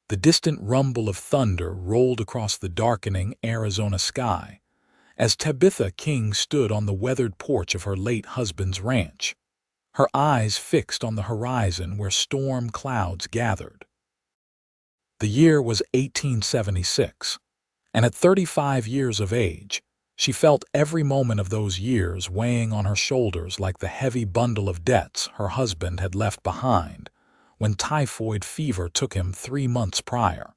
The distant rumble of thunder rolled across the darkening Arizona sky as Tabitha King stood on the weathered porch of her late husband's ranch, her eyes fixed on the horizon where storm clouds gathered. The year was 1876, and at 35 years of age, she felt every moment of those years weighing on her shoulders like the heavy bundle of debts her husband had left behind when typhoid fever took him 3 months prior.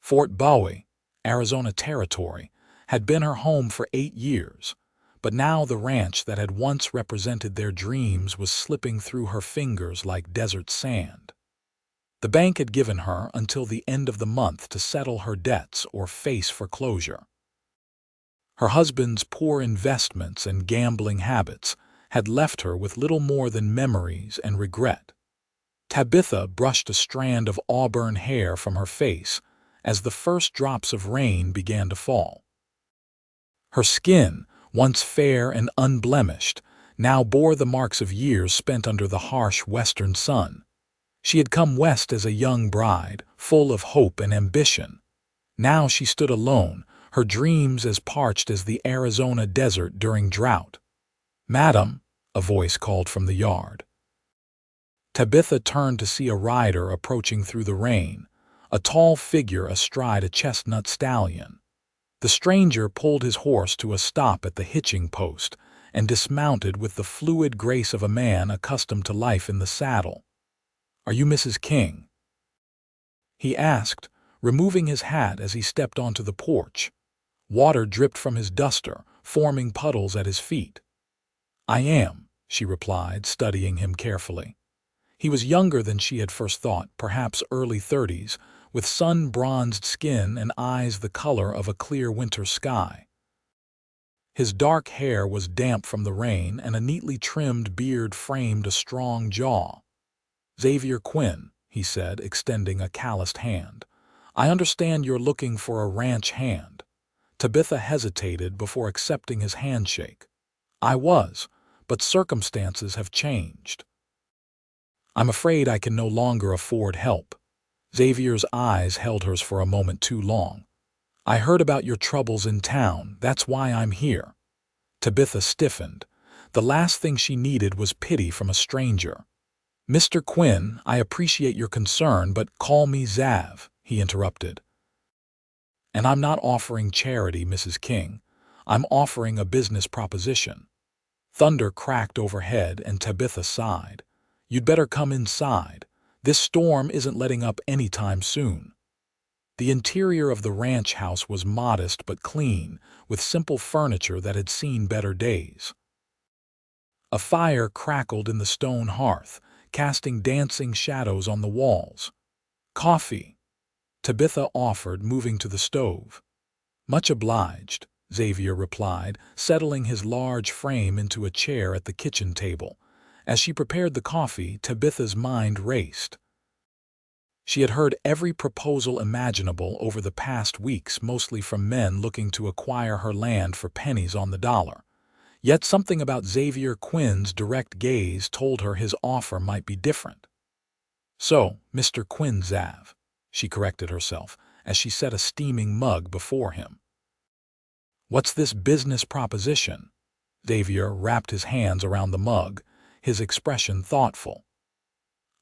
Fort Bowie, Arizona Territory, had been her home for 8 years, but now the ranch that had once represented their dreams was slipping through her fingers like desert sand. The bank had given her until the end of the month to settle her debts or face foreclosure. Her husband's poor investments and gambling habits had left her with little more than memories and regret. Tabitha brushed a strand of auburn hair from her face as the first drops of rain began to fall. Her skin, once fair and unblemished, now bore the marks of years spent under the harsh western sun. She had come west as a young bride, full of hope and ambition. Now she stood alone, her dreams as parched as the Arizona desert during drought. "Madam," a voice called from the yard. Tabitha turned to see a rider approaching through the rain, a tall figure astride a chestnut stallion. The stranger pulled his horse to a stop at the hitching post and dismounted with the fluid grace of a man accustomed to life in the saddle. "Are you Mrs. King?" he asked, removing his hat as he stepped onto the porch. Water dripped from his duster, forming puddles at his feet. "I am," she replied, studying him carefully. He was younger than she had first thought, perhaps early 30s, with sun-bronzed skin and eyes the color of a clear winter sky. His dark hair was damp from the rain, and a neatly trimmed beard framed a strong jaw. "Xavier Quinn," he said, extending a calloused hand. "I understand you're looking for a ranch hand." Tabitha hesitated before accepting his handshake. "I was, but circumstances have changed. I'm afraid I can no longer afford help." Xavier's eyes held hers for a moment too long. "I heard about your troubles in town, that's why I'm here." Tabitha stiffened. The last thing she needed was pity from a stranger. "Mr. Quinn, I appreciate your concern, but call me Xav," he interrupted. "And I'm not offering charity, Mrs. King. I'm offering a business proposition." Thunder cracked overhead and Tabitha sighed. "You'd better come inside. This storm isn't letting up any time soon." The interior of the ranch house was modest but clean, with simple furniture that had seen better days. A fire crackled in the stone hearth, casting dancing shadows on the walls. "Coffee," Tabitha offered, moving to the stove. "Much obliged," Xavier replied, settling his large frame into a chair at the kitchen table. As she prepared the coffee, Tabitha's mind raced. She had heard every proposal imaginable over the past weeks, mostly from men looking to acquire her land for pennies on the dollar. Yet something about Xavier Quinn's direct gaze told her his offer might be different. "So, Mr. Quinn, Xav," she corrected herself as she set a steaming mug before him. "What's this business proposition?" Xavier wrapped his hands around the mug, his expression thoughtful.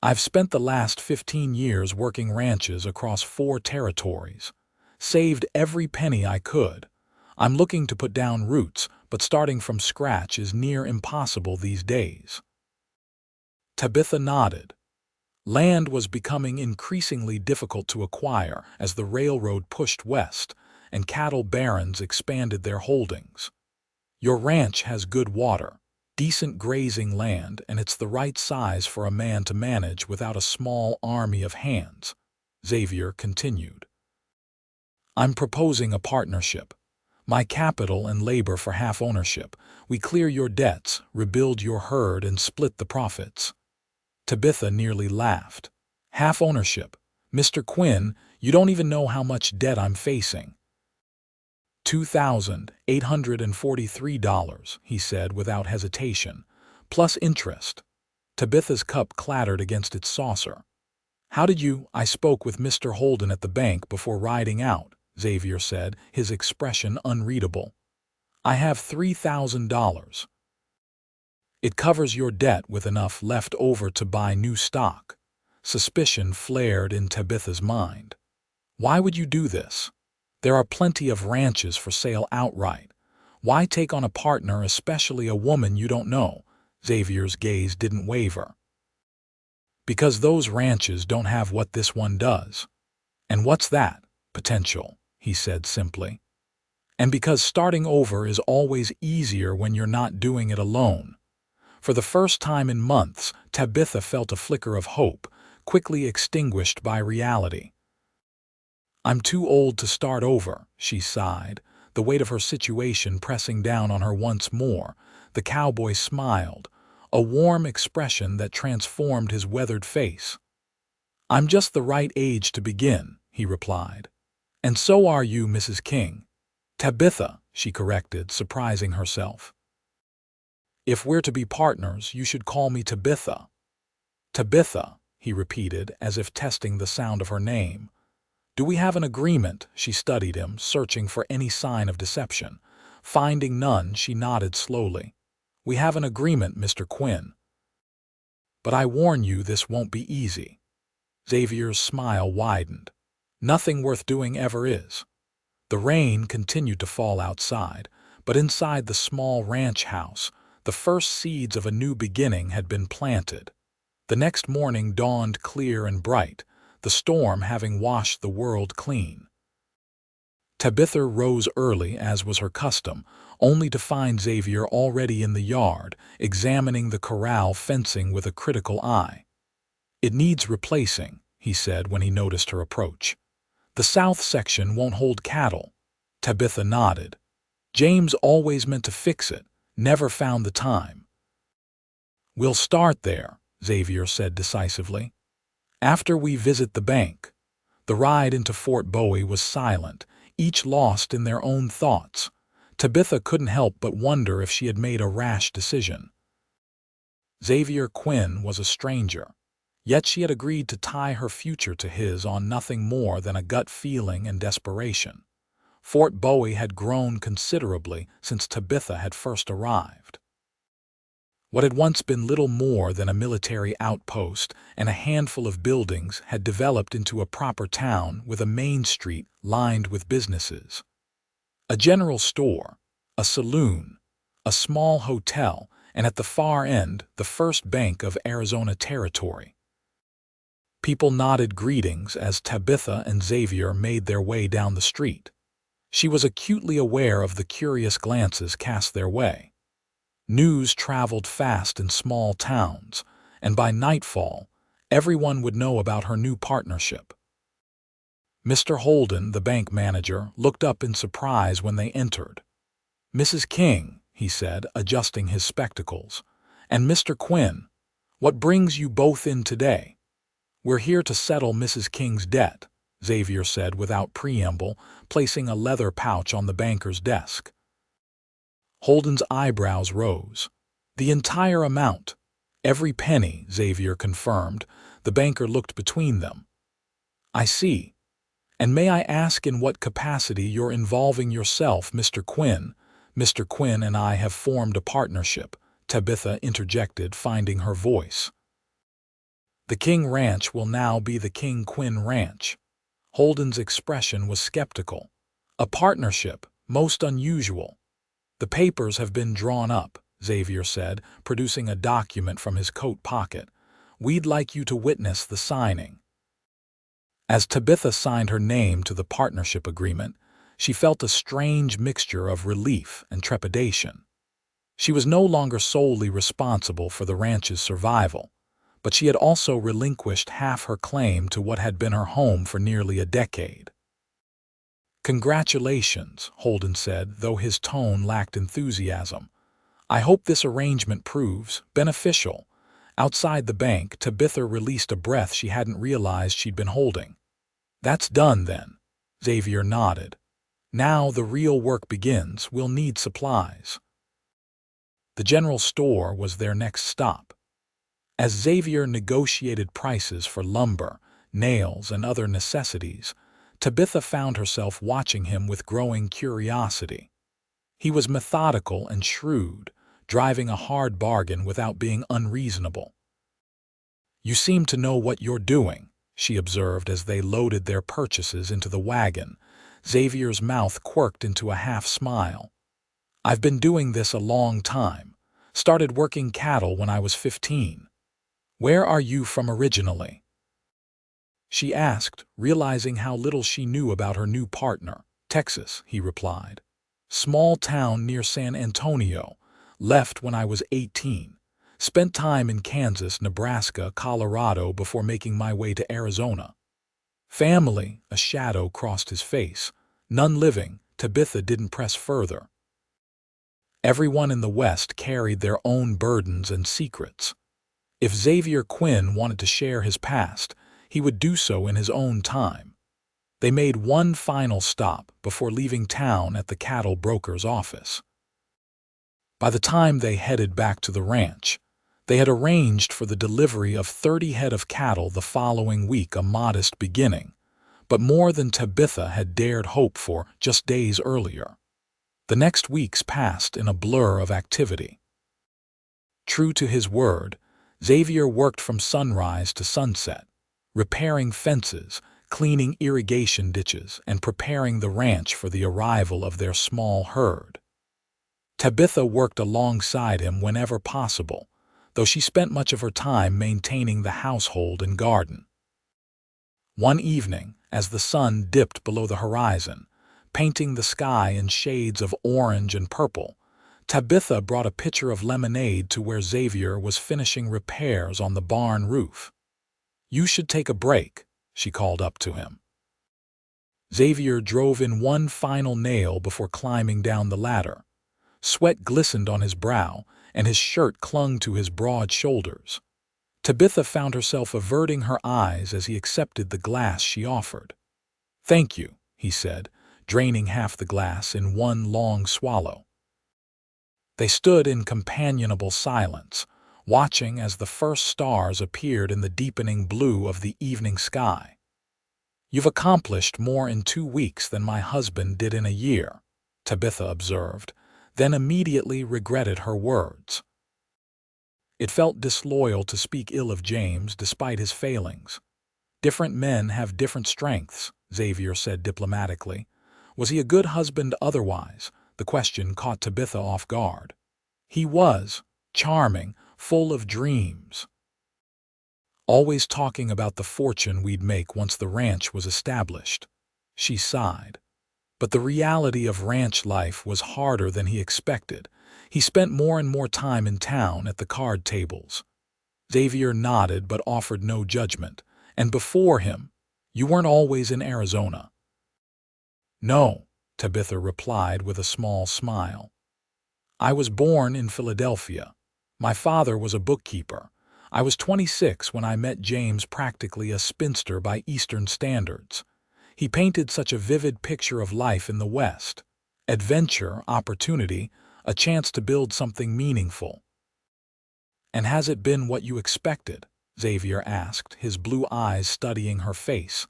"I've spent the last 15 years working ranches across 4 territories. Saved every penny I could. I'm looking to put down roots, but starting from scratch is near impossible these days." Tabitha nodded. Land was becoming increasingly difficult to acquire as the railroad pushed west and cattle barons expanded their holdings. "Your ranch has good water, decent grazing land, and it's the right size for a man to manage without a small army of hands," Xavier continued. "I'm proposing a partnership. My capital and labor for half ownership. We clear your debts, rebuild your herd, and split the profits." Tabitha nearly laughed. "Half ownership? Mr. Quinn, you don't even know how much debt I'm facing." $2,843, he said without hesitation, plus interest. Tabitha's cup clattered against its saucer. How did you— I spoke with Mr. Holden at the bank before riding out, Xavier said, his expression unreadable. I have $3,000. It covers your debt with enough left over to buy new stock. Suspicion flared in Tabitha's mind. Why would you do this? There are plenty of ranches for sale outright. Why take on a partner, especially a woman you don't know? Xavier's gaze didn't waver. Because those ranches don't have what this one does. And what's that? Potential, he said simply. And because starting over is always easier when you're not doing it alone. For the first time in months, Tabitha felt a flicker of hope, quickly extinguished by reality. I'm too old to start over, she sighed, the weight of her situation pressing down on her once more. The cowboy smiled, a warm expression that transformed his weathered face. I'm just the right age to begin, he replied. And so are you, Mrs. King. Tabitha, she corrected, surprising herself. If we're to be partners, you should call me Tabitha. Tabitha, he repeated, as if testing the sound of her name. Do we have an agreement? She studied him, searching for any sign of deception. Finding none, she nodded slowly. We have an agreement, Mr. Quinn. But I warn you, this won't be easy. Xavier's smile widened. Nothing worth doing ever is. The rain continued to fall outside, but inside the small ranch house, the first seeds of a new beginning had been planted. The next morning dawned clear and bright, the storm having washed the world clean. Tabitha rose early, as was her custom, only to find Xavier already in the yard, examining the corral fencing with a critical eye. It needs replacing, he said when he noticed her approach. The south section won't hold cattle. Tabitha nodded. James always meant to fix it, never found the time. We'll start there, Xavier said decisively. After we visit the bank. The ride into Fort Bowie was silent, each lost in their own thoughts. Tabitha couldn't help but wonder if she had made a rash decision. Xavier Quinn was a stranger, yet she had agreed to tie her future to his on nothing more than a gut feeling and desperation. Fort Bowie had grown considerably since Tabitha had first arrived. What had once been little more than a military outpost and a handful of buildings had developed into a proper town with a main street lined with businesses. A general store, a saloon, a small hotel, and at the far end, the first bank of Arizona Territory. People nodded greetings as Tabitha and Xavier made their way down the street. She was acutely aware of the curious glances cast their way. News traveled fast in small towns, and by nightfall, everyone would know about her new partnership. Mr. Holden, the bank manager, looked up in surprise when they entered. Mrs. King, he said, adjusting his spectacles, and Mr. Quinn, what brings you both in today? We're here to settle Mrs. King's debt, Xavier said without preamble, placing a leather pouch on the banker's desk. Holden's eyebrows rose. The entire amount. Every penny, Xavier confirmed. The banker looked between them. I see. And may I ask in what capacity you're involving yourself, Mr. Quinn? Mr. Quinn and I have formed a partnership, Tabitha interjected, finding her voice. The King Ranch will now be the King Quinn Ranch. Holden's expression was skeptical. A partnership, most unusual. The papers have been drawn up, Xavier said, producing a document from his coat pocket. We'd like you to witness the signing. As Tabitha signed her name to the partnership agreement, she felt a strange mixture of relief and trepidation. She was no longer solely responsible for the ranch's survival, but she had also relinquished half her claim to what had been her home for nearly a decade. Congratulations, Holden said, though his tone lacked enthusiasm. I hope this arrangement proves beneficial. Outside the bank, Tabitha released a breath she hadn't realized she'd been holding. That's done, then. Xavier nodded. Now the real work begins. We'll need supplies. The general store was their next stop. As Xavier negotiated prices for lumber, nails, and other necessities, Tabitha found herself watching him with growing curiosity. He was methodical and shrewd, driving a hard bargain without being unreasonable. "You seem to know what you're doing," she observed as they loaded their purchases into the wagon. Xavier's mouth quirked into a half-smile. "I've been doing this a long time. Started working cattle when I was 15. Where are you from originally?" she asked, realizing how little she knew about her new partner. "Texas," he replied. "Small town near San Antonio. Left when I was 18. Spent time in Kansas, Nebraska, Colorado before making my way to Arizona." "Family," a shadow crossed his face. "None living." Tabitha didn't press further. Everyone in the West carried their own burdens and secrets. If Xavier Quinn wanted to share his past, he would do so in his own time. They made one final stop before leaving town at the cattle broker's office. By the time they headed back to the ranch, they had arranged for the delivery of 30 head of cattle the following week, a modest beginning, but more than Tabitha had dared hope for just days earlier. The next weeks passed in a blur of activity. True to his word, Xavier worked from sunrise to sunset, repairing fences, cleaning irrigation ditches, and preparing the ranch for the arrival of their small herd. Tabitha worked alongside him whenever possible, though she spent much of her time maintaining the household and garden. One evening, as the sun dipped below the horizon, painting the sky in shades of orange and purple, Tabitha brought a pitcher of lemonade to where Xavier was finishing repairs on the barn roof. "You should take a break," she called up to him. Xavier drove in one final nail before climbing down the ladder. Sweat glistened on his brow, and his shirt clung to his broad shoulders. Tabitha found herself averting her eyes as he accepted the glass she offered. "Thank you," he said, draining half the glass in one long swallow. They stood in companionable silence, watching as the first stars appeared in the deepening blue of the evening sky. "You've accomplished more in 2 weeks than my husband did in a year," Tabitha observed, then immediately regretted her words. It felt disloyal to speak ill of James despite his failings. "Different men have different strengths," Xavier said diplomatically. Was he a good husband otherwise? The question caught Tabitha off guard. "He was. Charming, full of dreams. Always talking about the fortune we'd make once the ranch was established." She sighed. But the reality of ranch life was harder than he expected. He spent more and more time in town at the card tables. Xavier nodded but offered no judgment. "And before him, you weren't always in Arizona." "No," Tabitha replied with a small smile. "I was born in Philadelphia. My father was a bookkeeper. I was 26 when I met James, practically a spinster by Eastern standards. He painted such a vivid picture of life in the West. Adventure, opportunity, a chance to build something meaningful." "And has it been what you expected?" Xavier asked, his blue eyes studying her face.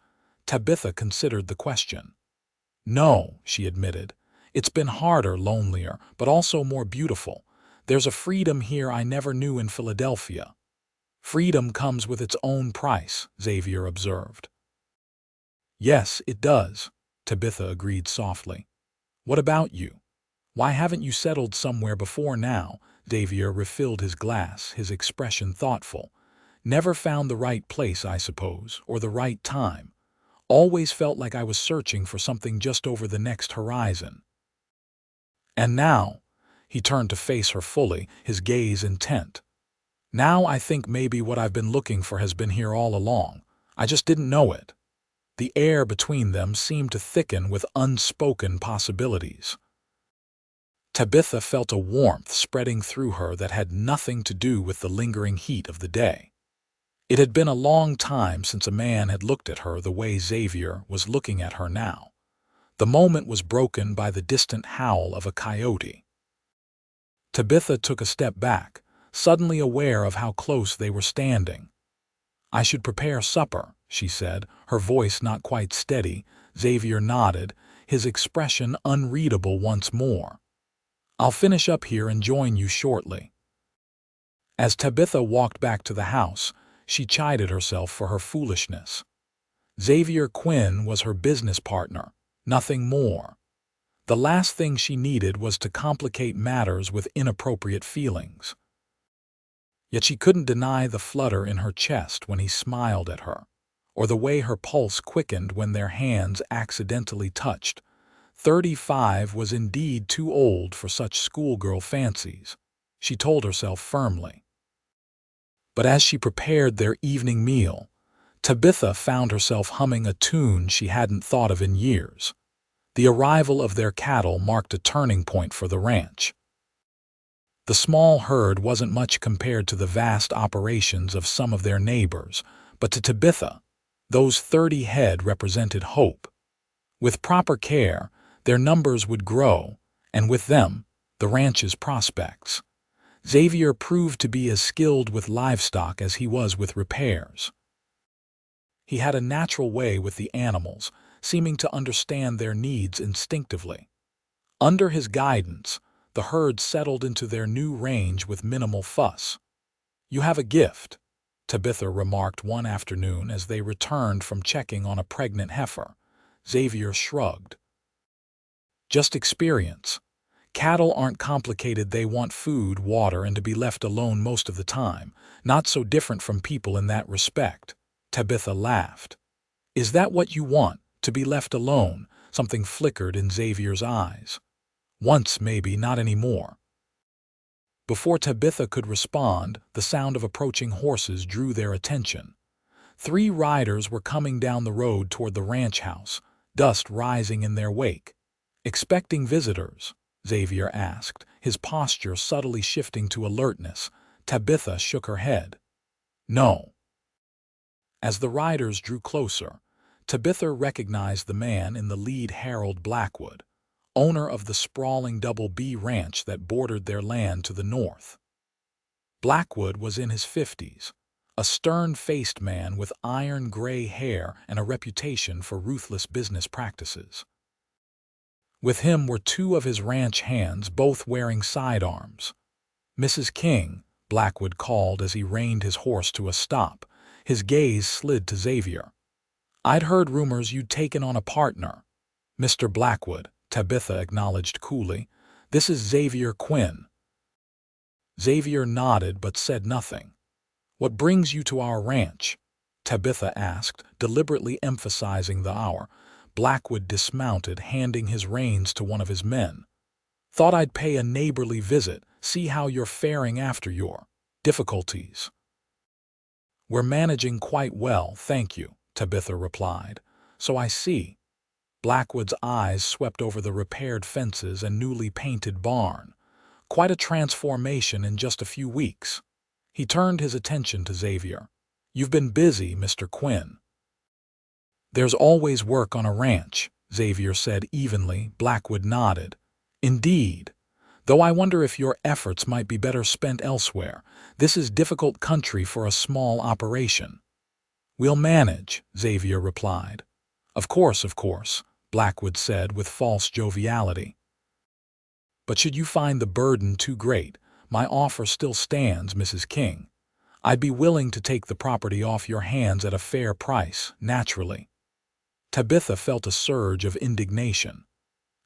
Tabitha considered the question. "No," she admitted. "It's been harder, lonelier, but also more beautiful. There's a freedom here I never knew in Philadelphia." "Freedom comes with its own price," Xavier observed. "Yes, it does," Tabitha agreed softly. "What about you? Why haven't you settled somewhere before now?" Xavier refilled his glass, his expression thoughtful. "Never found the right place, I suppose, or the right time. Always felt like I was searching for something just over the next horizon." "And now," he turned to face her fully, his gaze intent. "Now I think maybe what I've been looking for has been here all along. I just didn't know it." The air between them seemed to thicken with unspoken possibilities. Tabitha felt a warmth spreading through her that had nothing to do with the lingering heat of the day. It had been a long time since a man had looked at her the way Xavier was looking at her now. The moment was broken by the distant howl of a coyote. Tabitha took a step back, suddenly aware of how close they were standing. "I should prepare supper," she said, her voice not quite steady. Xavier nodded, his expression unreadable once more. "I'll finish up here and join you shortly." As Tabitha walked back to the house, she chided herself for her foolishness. Xavier Quinn was her business partner, nothing more. The last thing she needed was to complicate matters with inappropriate feelings. Yet she couldn't deny the flutter in her chest when he smiled at her, or the way her pulse quickened when their hands accidentally touched. 35 was indeed too old for such schoolgirl fancies, she told herself firmly. But as she prepared their evening meal, Tabitha found herself humming a tune she hadn't thought of in years. The arrival of their cattle marked a turning point for the ranch. The small herd wasn't much compared to the vast operations of some of their neighbors, but to Tabitha, those 30 head represented hope. With proper care, their numbers would grow, and with them, the ranch's prospects. Xavier proved to be as skilled with livestock as he was with repairs. He had a natural way with the animals, seeming to understand their needs instinctively. Under his guidance, the herd settled into their new range with minimal fuss. "You have a gift," Tabitha remarked one afternoon as they returned from checking on a pregnant heifer. Xavier shrugged. "Just experience. Cattle aren't complicated. They want food, water, and to be left alone most of the time. Not so different from people in that respect." Tabitha laughed. "Is that what you want, to be left alone?" Something flickered in Xavier's eyes. "Once, maybe, not anymore." Before Tabitha could respond, the sound of approaching horses drew their attention. 3 riders were coming down the road toward the ranch house, dust rising in their wake. "Expecting visitors?" Xavier asked, his posture subtly shifting to alertness. Tabitha shook her head. "No." As the riders drew closer, Tabitha recognized the man in the lead, Harold Blackwood, owner of the sprawling Double B ranch that bordered their land to the north. Blackwood was in his 50s, a stern-faced man with iron-gray hair and a reputation for ruthless business practices. With him were 2 of his ranch hands, both wearing sidearms. "Mrs. King," Blackwood called as he reined his horse to a stop. His gaze slid to Xavier. "I'd heard rumors you'd taken on a partner." "Mr. Blackwood," Tabitha acknowledged coolly. "This is Xavier Quinn." Xavier nodded but said nothing. "What brings you to our ranch?" Tabitha asked, deliberately emphasizing the "our." Blackwood dismounted, handing his reins to one of his men. "Thought I'd pay a neighborly visit, see how you're faring after your difficulties." "We're managing quite well, thank you," Tabitha replied. "So I see." Blackwood's eyes swept over the repaired fences and newly painted barn. "Quite a transformation in just a few weeks." He turned his attention to Xavier. "You've been busy, Mr. Quinn." "There's always work on a ranch," Xavier said evenly. Blackwood nodded. "Indeed. Though I wonder if your efforts might be better spent elsewhere. This is difficult country for a small operation." "We'll manage," Xavier replied. Of course," Blackwood said with false joviality. "But should you find the burden too great, my offer still stands, Mrs. King. I'd be willing to take the property off your hands at a fair price, naturally." Tabitha felt a surge of indignation.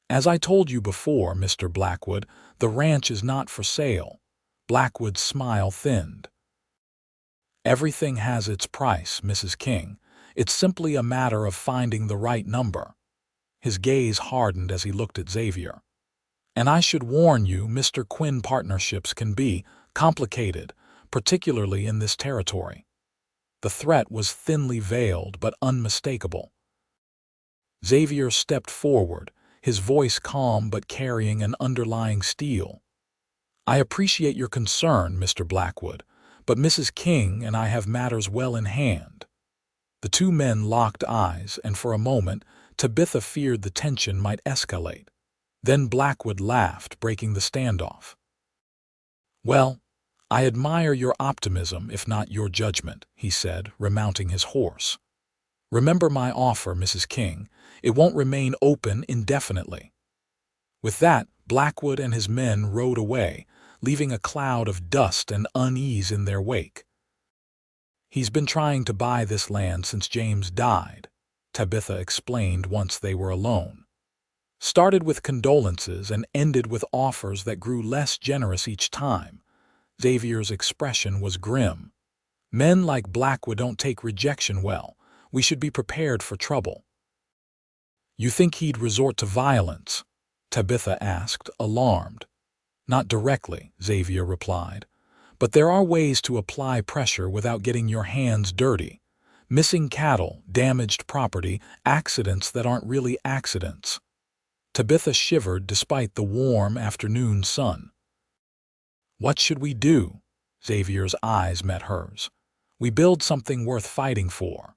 "As I told you before, Mr. Blackwood, the ranch is not for sale." Blackwood's smile thinned. "Everything has its price, Mrs. King. It's simply a matter of finding the right number." His gaze hardened as he looked at Xavier. "And I should warn you, Mr. Quinn, partnerships can be complicated, particularly in this territory." The threat was thinly veiled but unmistakable. Xavier stepped forward, his voice calm but carrying an underlying steel. "I appreciate your concern, Mr. Blackwood, but Mrs. King and I have matters well in hand." The 2 men locked eyes, and for a moment Tabitha feared the tension might escalate. Then Blackwood laughed, breaking the standoff. "Well, I admire your optimism, if not your judgment," he said, remounting his horse. Remember my offer, Mrs. King. It won't remain open indefinitely." With that, Blackwood and his men rode away, leaving a cloud of dust and unease in their wake. "He's been trying to buy this land since James died," Tabitha explained once they were alone. "Started with condolences and ended with offers that grew less generous each time." Xavier's expression was grim. "Men like Blackwood don't take rejection well. We should be prepared for trouble." "You think he'd resort to violence?" Tabitha asked, alarmed. "Not directly," Xavier replied. "But there are ways to apply pressure without getting your hands dirty. Missing cattle, damaged property, accidents that aren't really accidents." Tabitha shivered despite the warm afternoon sun. "What should we do?" Xavier's eyes met hers. "We build something worth fighting for."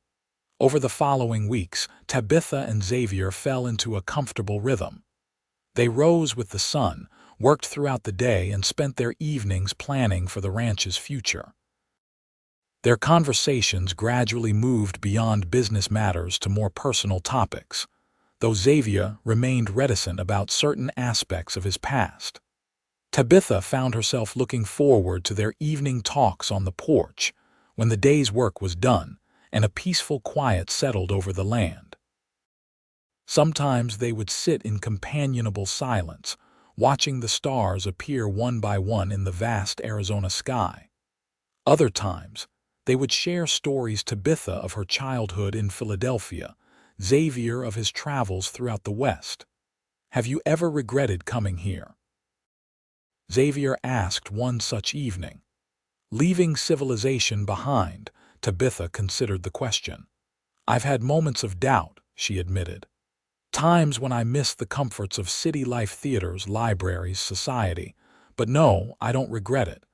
Over the following weeks, Tabitha and Xavier fell into a comfortable rhythm. They rose with the sun, worked throughout the day, and spent their evenings planning for the ranch's future. Their conversations gradually moved beyond business matters to more personal topics, though Xavier remained reticent about certain aspects of his past. Tabitha found herself looking forward to their evening talks on the porch, when the day's work was done and a peaceful quiet settled over the land. Sometimes they would sit in companionable silence, watching the stars appear one by one in the vast Arizona sky. Other times, they would share stories, Tabitha of her childhood in Philadelphia, Xavier of his travels throughout the West. "Have you ever regretted coming here?" Xavier asked one such evening. Leaving civilization behind, Tabitha considered the question. "I've had moments of doubt," she admitted. "Times when I missed the comforts of city life, theaters, libraries, society. But no, I don't regret it.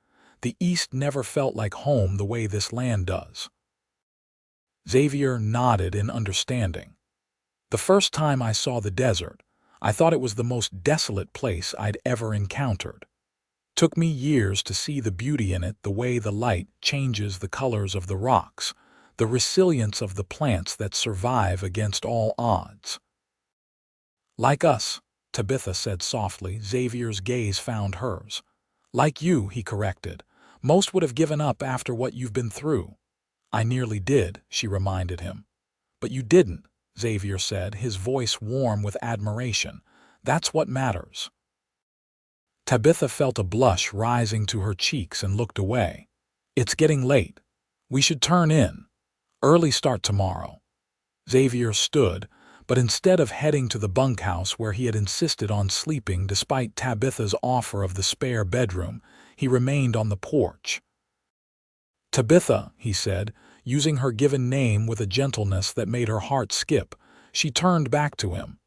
The East never felt like home the way this land does." Xavier nodded in understanding. "The first time I saw the desert, I thought it was the most desolate place I'd ever encountered. Took me years to see the beauty in it, the way the light changes the colors of the rocks, the resilience of the plants that survive against all odds." "Like us," Tabitha said softly. Xavier's gaze found hers. "Like you," he corrected. "Most would have given up after what you've been through." "I nearly did," she reminded him. "But you didn't," Xavier said, his voice warm with admiration. "That's what matters." Tabitha felt a blush rising to her cheeks and looked away. "It's getting late. We should turn in. Early start tomorrow." Xavier stood, but instead of heading to the bunkhouse where he had insisted on sleeping despite Tabitha's offer of the spare bedroom, he remained on the porch. "Tabitha," he said, using her given name with a gentleness that made her heart skip. She turned back to him.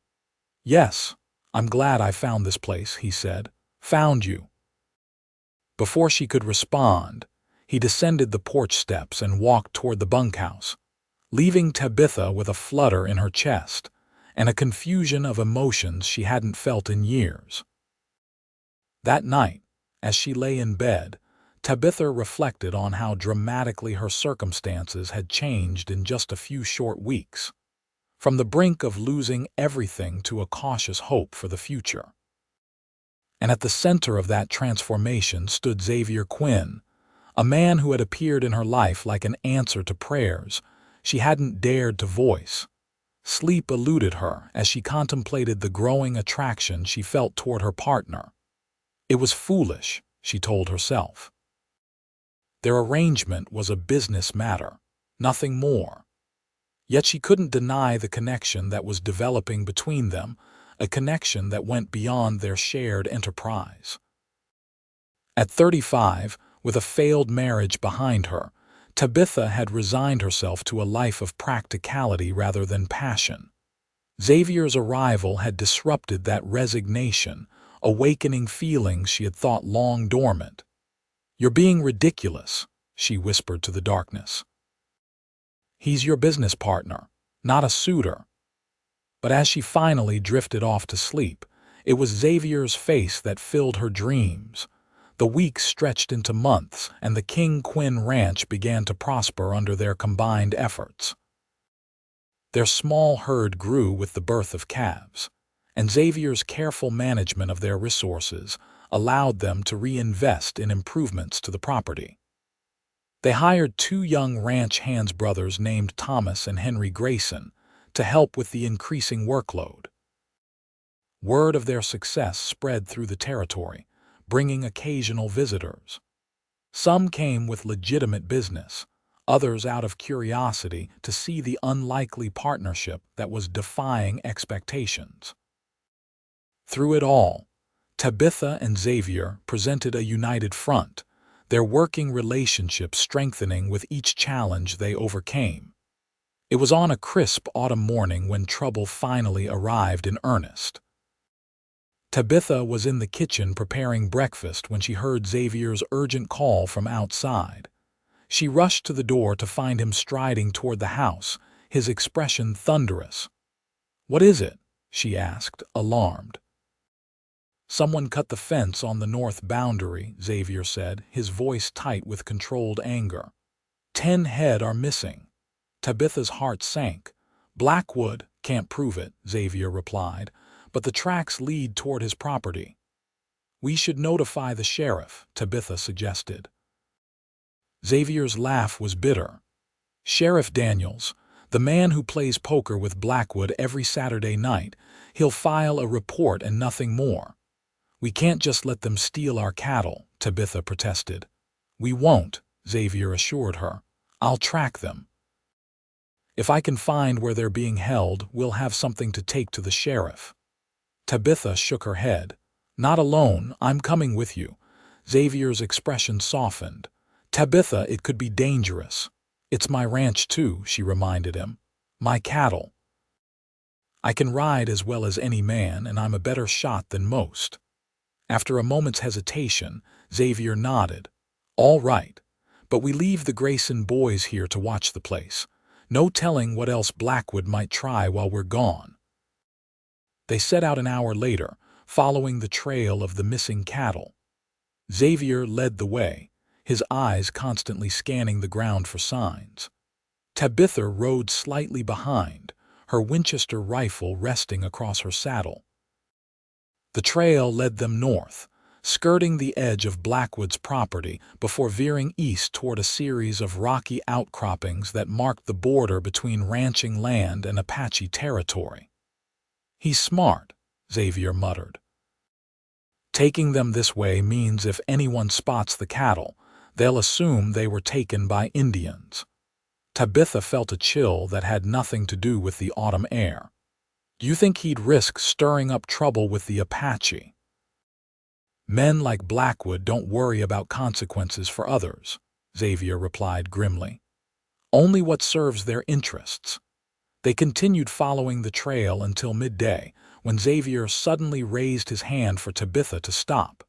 "Yes, I'm glad I found this place," he said. "Found you." Before she could respond, he descended the porch steps and walked toward the bunkhouse, leaving Tabitha with a flutter in her chest and a confusion of emotions she hadn't felt in years. That night, as she lay in bed, Tabitha reflected on how dramatically her circumstances had changed in just a few short weeks, from the brink of losing everything to a cautious hope for the future. And at the center of that transformation stood Xavier Quinn, a man who had appeared in her life like an answer to prayers she hadn't dared to voice. Sleep eluded her as she contemplated the growing attraction she felt toward her partner. It was foolish, she told herself. Their arrangement was a business matter, nothing more. Yet she couldn't deny the connection that was developing between them, a connection that went beyond their shared enterprise. At 35, with a failed marriage behind her, Tabitha had resigned herself to a life of practicality rather than passion. Xavier's arrival had disrupted that resignation, awakening feelings she had thought long dormant. "You're being ridiculous," she whispered to the darkness. "He's your business partner, not a suitor." But as she finally drifted off to sleep, it was Xavier's face that filled her dreams. The weeks stretched into months, and the King Quinn Ranch began to prosper under their combined efforts. Their small herd grew with the birth of calves, and Xavier's careful management of their resources allowed them to reinvest in improvements to the property. They hired two young ranch hands brothers named Thomas and Henry Grayson to help with the increasing workload. Word of their success spread through the territory, bringing occasional visitors. Some came with legitimate business, others out of curiosity to see the unlikely partnership that was defying expectations. Through it all, Tabitha and Xavier presented a united front, their working relationship strengthening with each challenge they overcame. It was on a crisp autumn morning when trouble finally arrived in earnest. Tabitha was in the kitchen preparing breakfast when she heard Xavier's urgent call from outside. She rushed to the door to find him striding toward the house, his expression thunderous. "What is it?" she asked, alarmed. "Someone cut the fence on the north boundary," Xavier said, his voice tight with controlled anger. 10 head are missing. Tabitha's heart sank. "Blackwood can't prove it," Xavier replied, "but the tracks lead toward his property." "We should notify the sheriff," Tabitha suggested. Xavier's laugh was bitter. "Sheriff Daniels, the man who plays poker with Blackwood every Saturday night, he'll file a report and nothing more." "We can't just let them steal our cattle," Tabitha protested. "We won't," Xavier assured her. "I'll track them. If I can find where they're being held, we'll have something to take to the sheriff." Tabitha shook her head. "Not alone, I'm coming with you." Xavier's expression softened. "Tabitha, it could be dangerous." "It's my ranch too," she reminded him. "My cattle. I can ride as well as any man, and I'm a better shot than most." After a moment's hesitation, Xavier nodded. "All right, but we leave the Grayson boys here to watch the place. No telling what else Blackwood might try while we're gone." They set out an hour later, following the trail of the missing cattle. Xavier led the way, his eyes constantly scanning the ground for signs. Tabitha rode slightly behind, her Winchester rifle resting across her saddle. The trail led them north, skirting the edge of Blackwood's property before veering east toward a series of rocky outcroppings that marked the border between ranching land and Apache territory. "He's smart," Xavier muttered. "Taking them this way means if anyone spots the cattle, they'll assume they were taken by Indians." Tabitha felt a chill that had nothing to do with the autumn air. "Do you think he'd risk stirring up trouble with the Apache?" "Men like Blackwood don't worry about consequences for others," Xavier replied grimly. "Only what serves their interests." They continued following the trail until midday, when Xavier suddenly raised his hand for Tabitha to stop.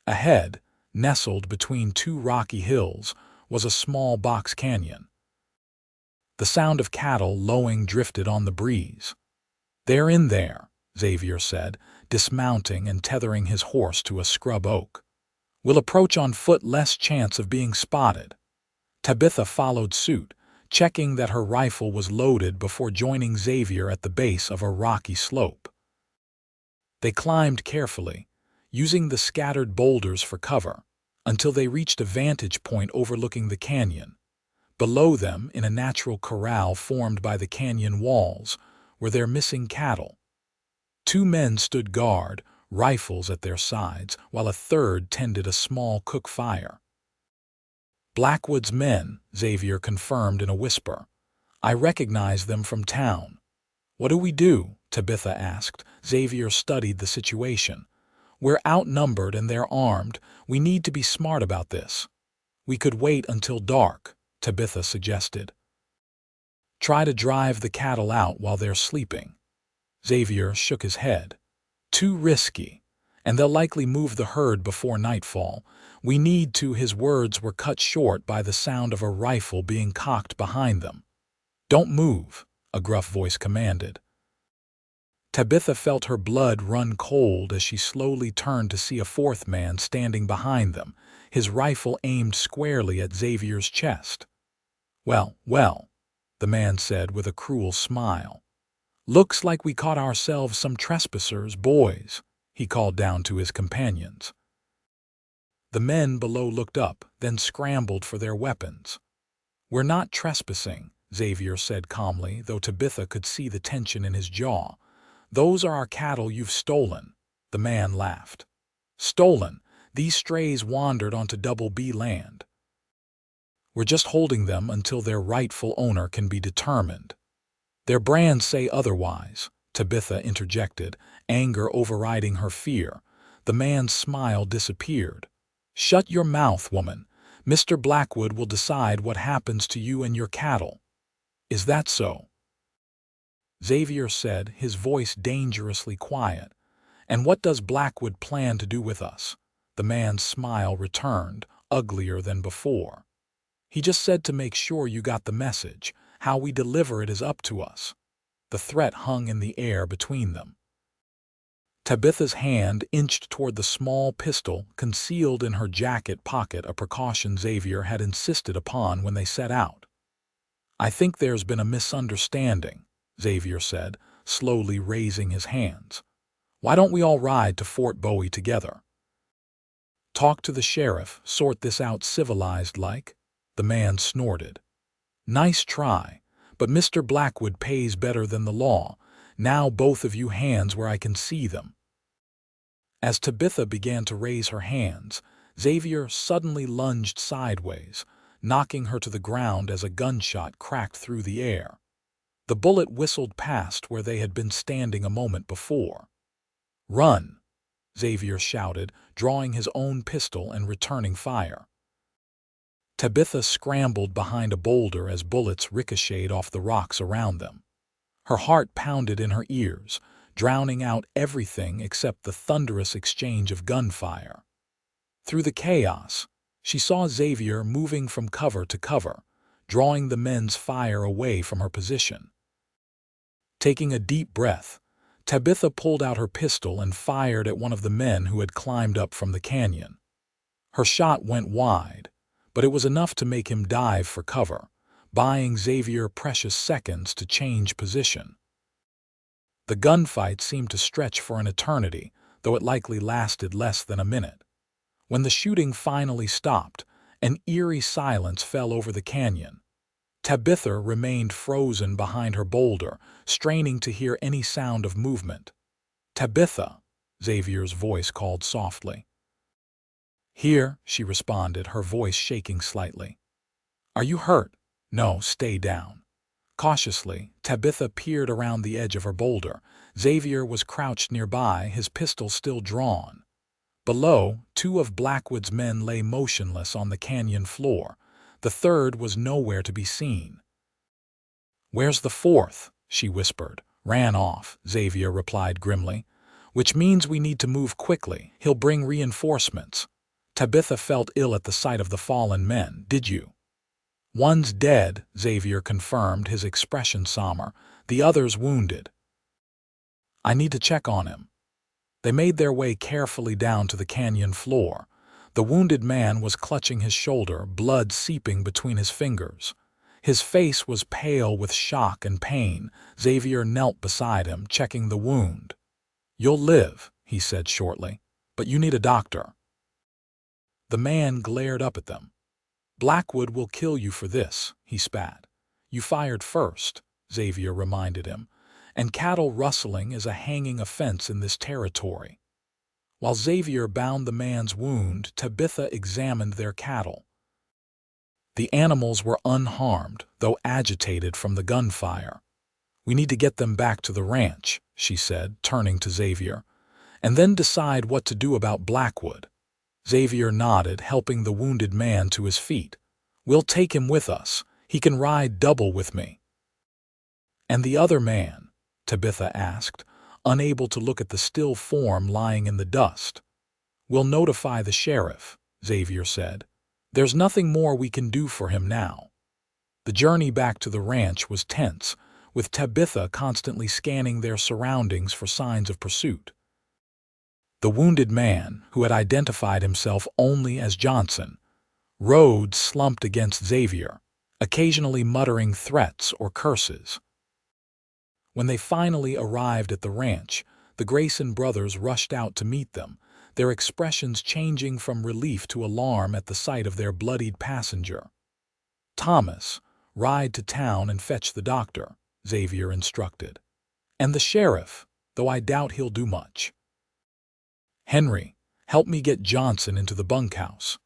Ahead, nestled between two rocky hills, was a small box canyon. The sound of cattle lowing drifted on the breeze. "They're in there," Xavier said, dismounting and tethering his horse to a scrub oak. "We'll approach on foot, less chance of being spotted." Tabitha followed suit, checking that her rifle was loaded before joining Xavier at the base of a rocky slope. They climbed carefully, using the scattered boulders for cover, until they reached a vantage point overlooking the canyon. Below them, in a natural corral formed by the canyon walls, were their missing cattle. 2 men stood guard, rifles at their sides, while a third tended a small cook fire. "Blackwood's men," Xavier confirmed in a whisper. "I recognize them from town." "What do we do?" Tabitha asked. Xavier studied the situation. "We're outnumbered and they're armed. We need to be smart about this." "We could wait until dark," Tabitha suggested. "Try to drive the cattle out while they're sleeping." Xavier shook his head. "Too risky, and they'll likely move the herd before nightfall. We need to." His words were cut short by the sound of a rifle being cocked behind them. "Don't move," a gruff voice commanded. Tabitha felt her blood run cold as she slowly turned to see a 4th man standing behind them, his rifle aimed squarely at Xavier's chest. Well, the man said with a cruel smile. "Looks like we caught ourselves some trespassers, boys," he called down to his companions. The men below looked up, then scrambled for their weapons. "We're not trespassing," Xavier said calmly, though Tabitha could see the tension in his jaw. "Those are our cattle you've stolen." The man laughed. "Stolen? These strays wandered onto Double B land. We're just holding them until their rightful owner can be determined." "Their brands say otherwise," Tabitha interjected, anger overriding her fear. The man's smile disappeared. "Shut your mouth, woman. Mr. Blackwood will decide what happens to you and your cattle." "Is that so?" Xavier said, his voice dangerously quiet. "And what does Blackwood plan to do with us?" The man's smile returned, uglier than before. "He just said to make sure you got the message. How we deliver it is up to us." The threat hung in the air between them. Tabitha's hand inched toward the small pistol concealed in her jacket pocket, a precaution Xavier had insisted upon when they set out. "I think there's been a misunderstanding," Xavier said, slowly raising his hands. "Why don't we all ride to Fort Bowie together? Talk to the sheriff, sort this out civilized-like?" The man snorted. "Nice try, but Mr. Blackwood pays better than the law. Now both of you hands where I can see them." As Tabitha began to raise her hands, Xavier suddenly lunged sideways, knocking her to the ground as a gunshot cracked through the air. The bullet whistled past where they had been standing a moment before. "Run!" Xavier shouted, drawing his own pistol and returning fire. Tabitha scrambled behind a boulder as bullets ricocheted off the rocks around them. Her heart pounded in her ears, drowning out everything except the thunderous exchange of gunfire. Through the chaos, she saw Xavier moving from cover to cover, drawing the men's fire away from her position. Taking a deep breath, Tabitha pulled out her pistol and fired at one of the men who had climbed up from the canyon. Her shot went wide, but it was enough to make him dive for cover, buying Xavier precious seconds to change position. The gunfight seemed to stretch for an eternity, though it likely lasted less than a minute. When the shooting finally stopped, an eerie silence fell over the canyon. Tabitha remained frozen behind her boulder, straining to hear any sound of movement. "Tabitha," Xavier's voice called softly. "Here," she responded, her voice shaking slightly. "Are you hurt?" "No, stay down." Cautiously, Tabitha peered around the edge of her boulder. Xavier was crouched nearby, his pistol still drawn. Below, two of Blackwood's men lay motionless on the canyon floor. The third was nowhere to be seen. "Where's the fourth?" she whispered. "Ran off," Xavier replied grimly. "Which means we need to move quickly. He'll bring reinforcements." Tabitha felt ill at the sight of the fallen men. "Did you?" "One's dead," Xavier confirmed, his expression somber. "The other's wounded." "I need to check on him." They made their way carefully down to the canyon floor. The wounded man was clutching his shoulder, blood seeping between his fingers. His face was pale with shock and pain. Xavier knelt beside him, checking the wound. "You'll live," he said shortly, "but you need a doctor." The man glared up at them. "Blackwood will kill you for this," he spat. "You fired first," Xavier reminded him, "and cattle rustling is a hanging offense in this territory." While Xavier bound the man's wound, Tabitha examined their cattle. The animals were unharmed, though agitated from the gunfire. "We need to get them back to the ranch," she said, turning to Xavier, "and then decide what to do about Blackwood." Xavier nodded, helping the wounded man to his feet. "We'll take him with us. He can ride double with me." "And the other man?" Tabitha asked, unable to look at the still form lying in the dust. "We'll notify the sheriff," Xavier said. "There's nothing more we can do for him now." The journey back to the ranch was tense, with Tabitha constantly scanning their surroundings for signs of pursuit. The wounded man, who had identified himself only as Johnson, Rhodes, slumped against Xavier, occasionally muttering threats or curses. When they finally arrived at the ranch, the Grayson brothers rushed out to meet them, their expressions changing from relief to alarm at the sight of their bloodied passenger. "Thomas, ride to town and fetch the doctor," Xavier instructed. "And the sheriff, though I doubt he'll do much. Henry, help me get Johnson into the bunkhouse."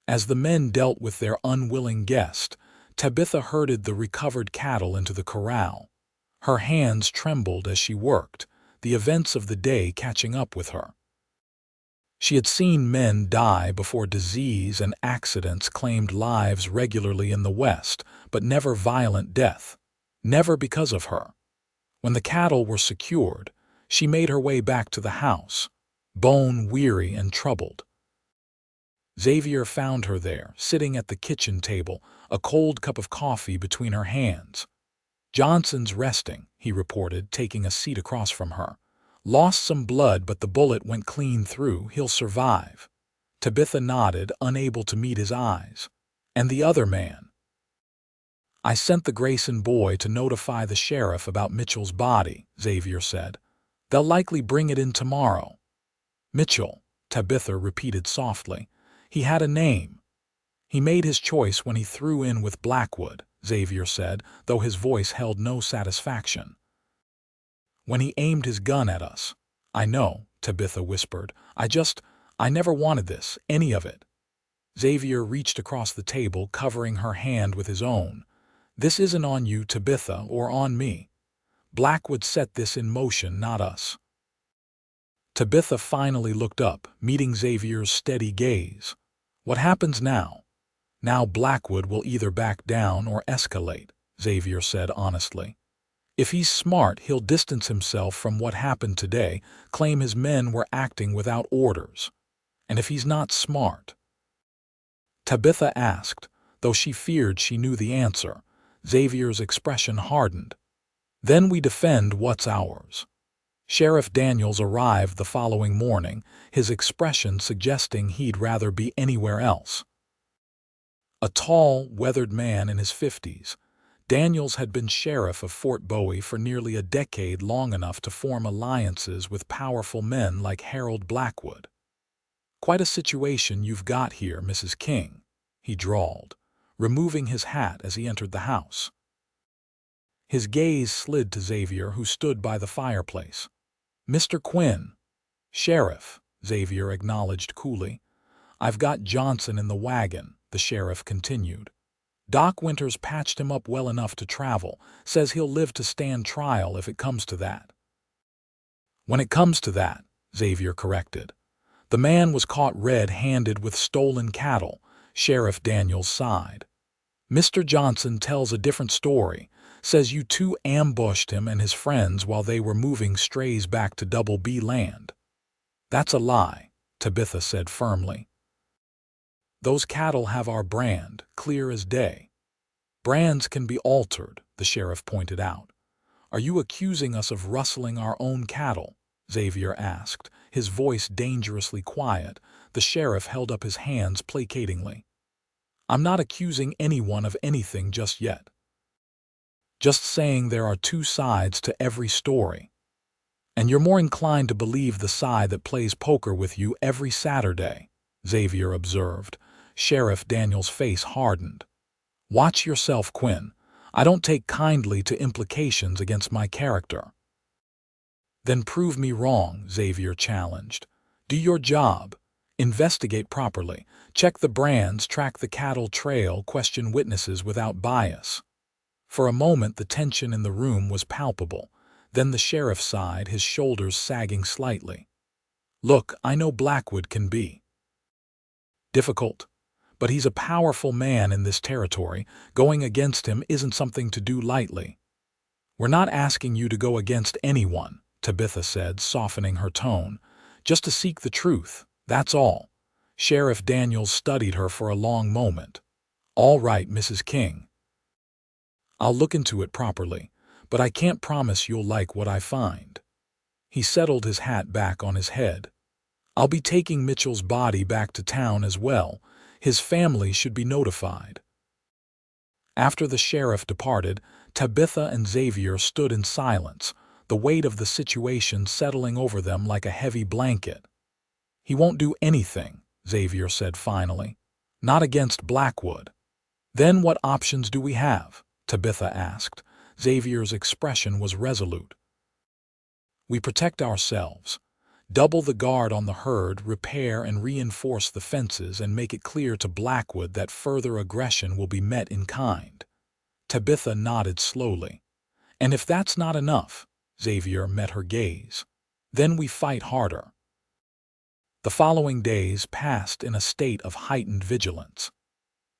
As the men dealt with their unwilling guest, Tabitha herded the recovered cattle into the corral. Her hands trembled as she worked, the events of the day catching up with her. She had seen men die before disease and accidents claimed lives regularly in the West, but never violent death. Never because of her. When the cattle were secured, she made her way back to the house, bone-weary and troubled. Xavier found her there, sitting at the kitchen table, a cold cup of coffee between her hands. "Johnson's resting," he reported, taking a seat across from her. "Lost some blood, but the bullet went clean through. He'll survive." Tabitha nodded, unable to meet his eyes. "And the other man?" "I sent the Grayson boy to notify the sheriff about Mitchell's body," Xavier said. "They'll likely bring it in tomorrow." "Mitchell," Tabitha repeated softly. "He had a name." "He made his choice when he threw in with Blackwood," Xavier said, though his voice held no satisfaction. "When he aimed his gun at us." "I know," Tabitha whispered. I never wanted this, any of it." Xavier reached across the table, covering her hand with his own. "This isn't on you, Tabitha, or on me. Blackwood set this in motion, not us." Tabitha finally looked up, meeting Xavier's steady gaze. "What happens now?" "Now Blackwood will either back down or escalate," Xavier said honestly. "If he's smart, he'll distance himself from what happened today, claim his men were acting without orders. And if he's not smart?" Tabitha asked, though she feared she knew the answer. Xavier's expression hardened. "Then we defend what's ours." Sheriff Daniels arrived the following morning, his expression suggesting he'd rather be anywhere else. A tall, weathered man in his 50s, Daniels had been sheriff of Fort Bowie for nearly a decade, long enough to form alliances with powerful men like Harold Blackwood. "Quite a situation you've got here, Mrs. King," he drawled, removing his hat as he entered the house. His gaze slid to Xavier, who stood by the fireplace. "Mr. Quinn." "Sheriff," Xavier acknowledged coolly. "I've got Johnson in the wagon," the sheriff continued. "Doc Winters patched him up well enough to travel, says he'll live to stand trial if it comes to that." "When it comes to that," Xavier corrected. "The man was caught red-handed with stolen cattle," Sheriff Daniels sighed. "Mr. Johnson tells a different story, says you two ambushed him and his friends while they were moving strays back to Double B land." "That's a lie," Tabitha said firmly. "Those cattle have our brand, clear as day." "Brands can be altered," the sheriff pointed out. "Are you accusing us of rustling our own cattle?" Xavier asked, his voice dangerously quiet. The sheriff held up his hands placatingly. "I'm not accusing anyone of anything just yet. Just saying there are two sides to every story. And you're more inclined to believe the side that plays poker with you every Saturday," Xavier observed. Sheriff Daniels' face hardened. "Watch yourself, Quinn. I don't take kindly to implications against my character." "Then prove me wrong," Xavier challenged. "Do your job. Investigate properly. Check the brands, track the cattle trail, question witnesses without bias." For a moment the tension in the room was palpable. Then the sheriff sighed, his shoulders sagging slightly. "Look, I know Blackwood can be difficult, but he's a powerful man in this territory. Going against him isn't something to do lightly." "We're not asking you to go against anyone," Tabitha said, softening her tone. "Just to seek the truth, that's all." Sheriff Daniels studied her for a long moment. "All right, Mrs. King. I'll look into it properly, but I can't promise you'll like what I find." He settled his hat back on his head. "I'll be taking Mitchell's body back to town as well. His family should be notified." After the sheriff departed, Tabitha and Xavier stood in silence, the weight of the situation settling over them like a heavy blanket. "He won't do anything," Xavier said finally. "Not against Blackwood." "Then what options do we have?" Tabitha asked. Xavier's expression was resolute. "We protect ourselves. Double the guard on the herd, repair and reinforce the fences, and make it clear to Blackwood that further aggression will be met in kind." Tabitha nodded slowly. "And if that's not enough," Xavier met her gaze, "then we fight harder." The following days passed in a state of heightened vigilance.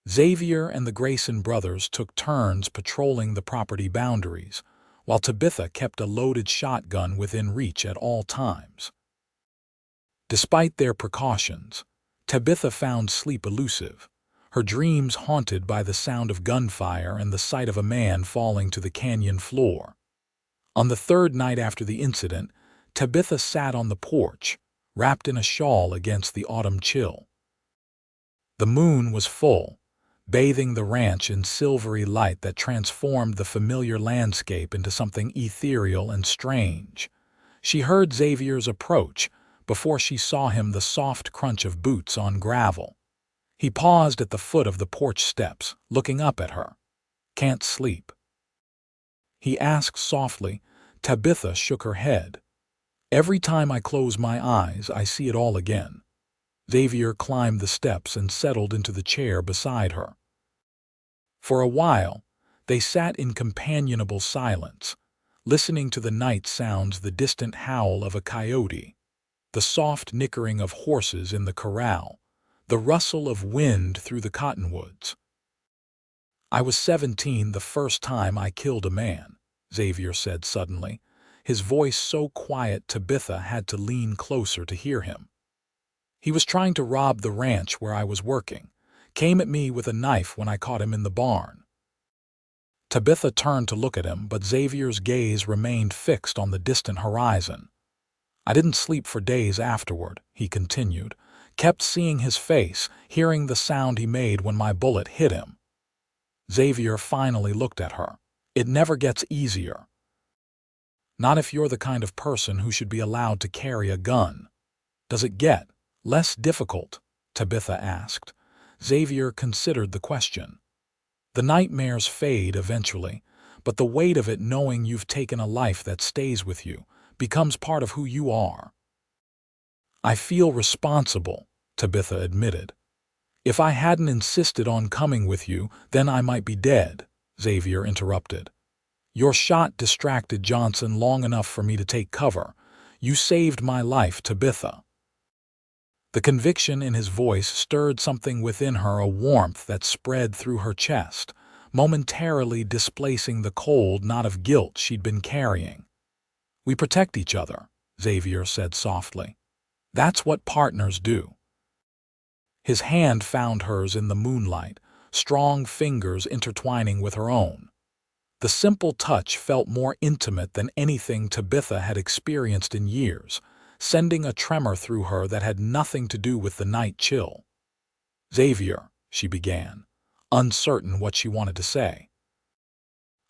Xavier and the Grayson brothers took turns patrolling the property boundaries, while Tabitha kept a loaded shotgun within reach at all times. Despite their precautions, Tabitha found sleep elusive, her dreams haunted by the sound of gunfire and the sight of a man falling to the canyon floor. On the third night after the incident, Tabitha sat on the porch, wrapped in a shawl against the autumn chill. The moon was full, bathing the ranch in silvery light that transformed the familiar landscape into something ethereal and strange. She heard Xavier's approach. Before she saw him, the soft crunch of boots on gravel. He paused at the foot of the porch steps, looking up at her. "Can't sleep?" he asked softly. Tabitha shook her head. "Every time I close my eyes, I see it all again." Xavier climbed the steps and settled into the chair beside her. For a while, they sat in companionable silence, listening to the night sounds: the distant howl of a coyote, the soft nickering of horses in the corral, the rustle of wind through the cottonwoods. "I was 17 the first time I killed a man," Xavier said suddenly, his voice so quiet Tabitha had to lean closer to hear him. "He was trying to rob the ranch where I was working. Came at me with a knife when I caught him in the barn." Tabitha turned to look at him, but Xavier's gaze remained fixed on the distant horizon. "I didn't sleep for days afterward," he continued. "Kept seeing his face, hearing the sound he made when my bullet hit him." Xavier finally looked at her. "It never gets easier." "Not if you're the kind of person who should be allowed to carry a gun." "Does it get less difficult?" Tabitha asked. Xavier considered the question. "The nightmares fade eventually, but the weight of it, knowing you've taken a life that stays with you, becomes part of who you are." "I feel responsible," Tabitha admitted. "If I hadn't insisted on coming with you, then I might be dead," Xavier interrupted. "Your shot distracted Johnson long enough for me to take cover. You saved my life, Tabitha." The conviction in his voice stirred something within her, a warmth that spread through her chest, momentarily displacing the cold knot of guilt she'd been carrying. "We protect each other," Xavier said softly. "That's what partners do." His hand found hers in the moonlight, strong fingers intertwining with her own. The simple touch felt more intimate than anything Tabitha had experienced in years, sending a tremor through her that had nothing to do with the night chill. "Xavier," she began, uncertain what she wanted to say.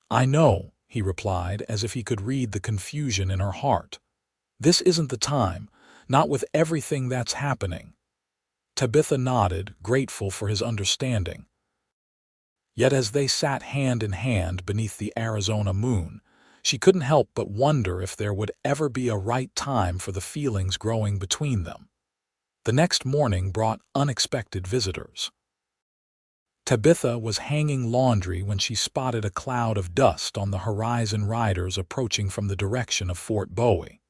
"I know," he replied, as if he could read the confusion in her heart. "This isn't the time, not with everything that's happening." Tabitha nodded, grateful for his understanding. Yet as they sat hand in hand beneath the Arizona moon, she couldn't help but wonder if there would ever be a right time for the feelings growing between them. The next morning brought unexpected visitors. Tabitha was hanging laundry when she spotted a cloud of dust on the horizon, riders approaching from the direction of Fort Bowie.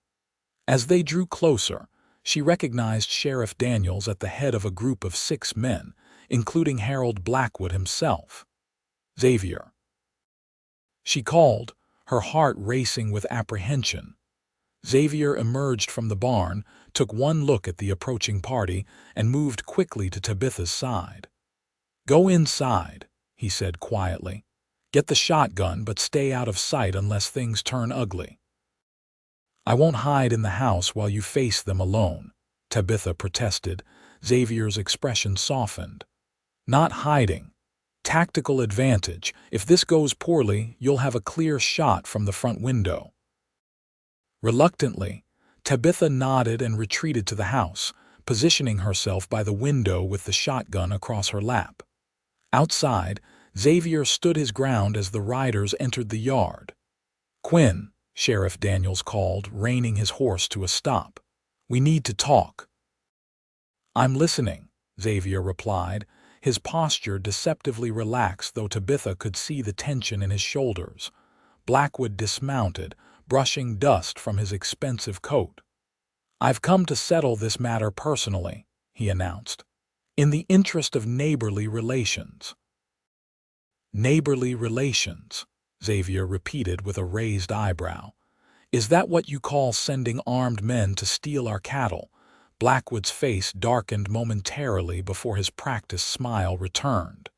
As they drew closer, she recognized Sheriff Daniels at the head of a group of 6 men, including Harold Blackwood himself. "Xavier," she called, her heart racing with apprehension. Xavier emerged from the barn, took one look at the approaching party, and moved quickly to Tabitha's side. "Go inside," he said quietly. "Get the shotgun, but stay out of sight unless things turn ugly." "I won't hide in the house while you face them alone," Tabitha protested. Xavier's expression softened. "Not hiding, Tactical advantage. If this goes poorly, you'll have a clear shot from the front window. Reluctantly, Tabitha nodded and retreated to the house, positioning herself by the window with the shotgun across her lap. Outside, Xavier stood his ground as the riders entered the yard. "Quinn," Sheriff Daniels called, reining his horse to a stop. "We need to talk." "I'm listening," Xavier replied, his posture deceptively relaxed though Tabitha could see the tension in his shoulders. Blackwood dismounted, brushing dust from his expensive coat. "I've come to settle this matter personally," he announced, "in the interest of neighborly relations." "Neighborly relations," Xavier repeated with a raised eyebrow. "Is that what you call sending armed men to steal our cattle?" Blackwood's face darkened momentarily before his practiced smile returned.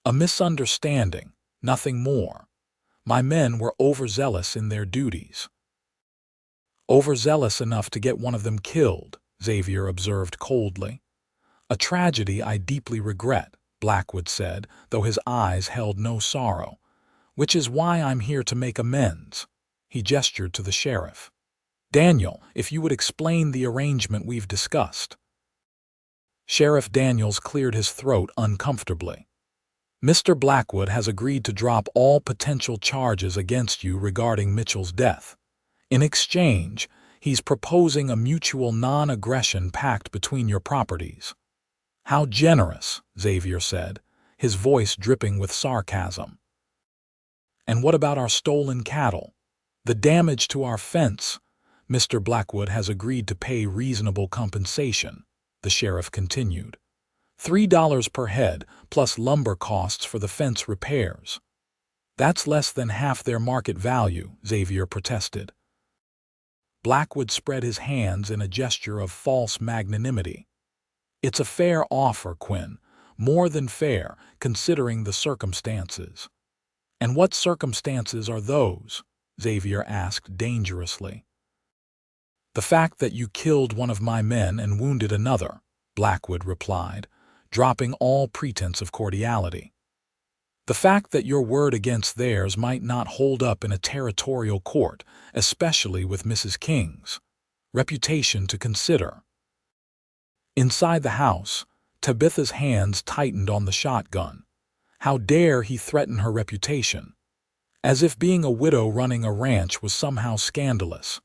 "A misunderstanding, nothing more. My men were overzealous in their duties." "Overzealous enough to get one of them killed," Xavier observed coldly. "A tragedy I deeply regret," Blackwood said, though his eyes held no sorrow. "Which is why I'm here to make amends." He gestured to the sheriff. "Daniel, if you would explain the arrangement we've discussed." Sheriff Daniels cleared his throat uncomfortably. "Mr. Blackwood has agreed to drop all potential charges against you regarding Mitchell's death. In exchange, he's proposing a mutual non-aggression pact between your properties." "How generous," Xavier said, his voice dripping with sarcasm. "And what about our stolen cattle? The damage to our fence?" "Mr. Blackwood has agreed to pay reasonable compensation," the sheriff continued. $3 per head, plus lumber costs for the fence repairs." "That's less than half their market value," Xavier protested. Blackwood spread his hands in a gesture of false magnanimity. "It's a fair offer, Quinn, more than fair, considering the circumstances." "And what circumstances are those?" Xavier asked dangerously. "The fact that you killed one of my men and wounded another," Blackwood replied, dropping all pretense of cordiality. "The fact that your word against theirs might not hold up in a territorial court, especially with Mrs. King's reputation to consider." Inside the house, Tabitha's hands tightened on the shotgun. How dare he threaten her reputation? As if being a widow running a ranch was somehow scandalous.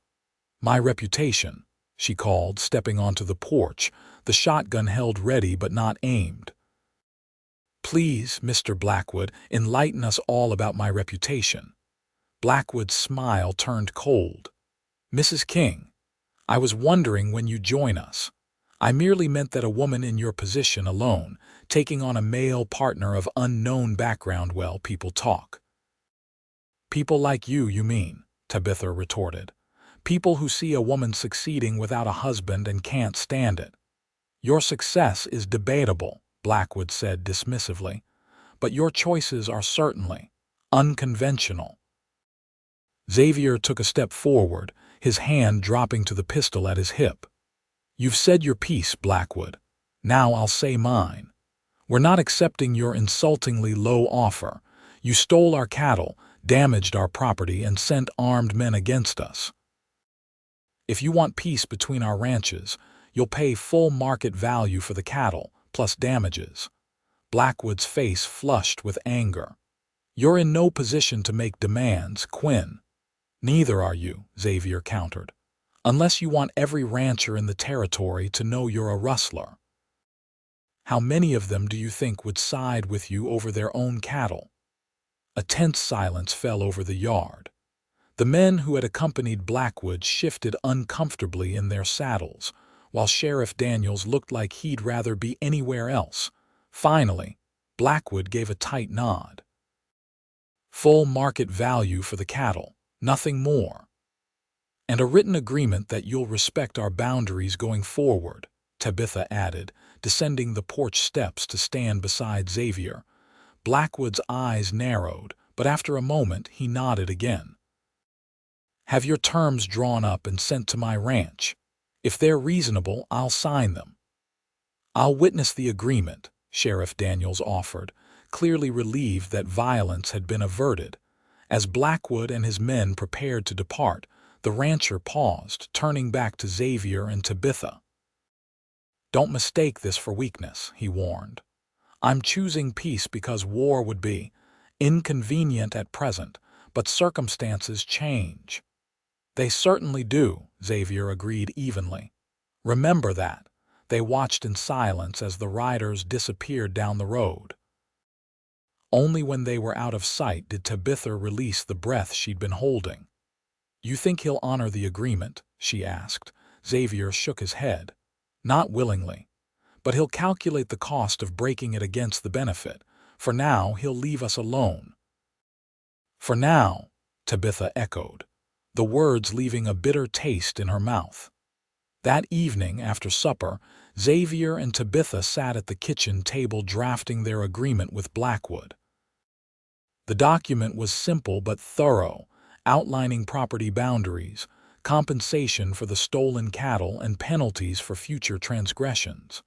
"My reputation," she called, stepping onto the porch, the shotgun held ready but not aimed. "Please, Mr. Blackwood, enlighten us all about my reputation." Blackwood's smile turned cold. "Mrs. King, I was wondering when you'd join us. I merely meant that a woman in your position alone, taking on a male partner of unknown background, well, people talk." "People like you mean," Tabitha retorted. "People who see a woman succeeding without a husband and can't stand it." "Your success is debatable," Blackwood said dismissively, "but your choices are certainly unconventional." Xavier took a step forward, his hand dropping to the pistol at his hip. "You've said your piece, Blackwood. Now I'll say mine. We're not accepting your insultingly low offer. You stole our cattle, damaged our property, and sent armed men against us. If you want peace between our ranches, you'll pay full market value for the cattle, plus damages." Blackwood's face flushed with anger. "You're in no position to make demands, Quinn." "Neither are you," Xavier countered, "unless you want every rancher in the territory to know you're a rustler." "How many of them do you think would side with you over their own cattle?" A tense silence fell over the yard. The men who had accompanied Blackwood shifted uncomfortably in their saddles, while Sheriff Daniels looked like he'd rather be anywhere else. Finally, Blackwood gave a tight nod. "Full market value for the cattle, nothing more. And a written agreement that you'll respect our boundaries going forward," Tabitha added, descending the porch steps to stand beside Xavier. Blackwood's eyes narrowed, but after a moment he nodded again. "Have your terms drawn up and sent to my ranch. If they're reasonable, I'll sign them." "I'll witness the agreement," Sheriff Daniels offered, clearly relieved that violence had been averted. As Blackwood and his men prepared to depart, the rancher paused, turning back to Xavier and Tabitha. "Don't mistake this for weakness," he warned. "I'm choosing peace because war would be inconvenient at present, but circumstances change." "They certainly do," Xavier agreed evenly. "Remember that." They watched in silence as the riders disappeared down the road. Only when they were out of sight did Tabitha release the breath she'd been holding. "You think he'll honor the agreement?" she asked. Xavier shook his head. "Not willingly. But he'll calculate the cost of breaking it against the benefit. For now, he'll leave us alone." "For now," Tabitha echoed, the words leaving a bitter taste in her mouth. That evening, after supper, Xavier and Tabitha sat at the kitchen table drafting their agreement with Blackwood. The document was simple but thorough, outlining property boundaries, compensation for the stolen cattle, and penalties for future transgressions.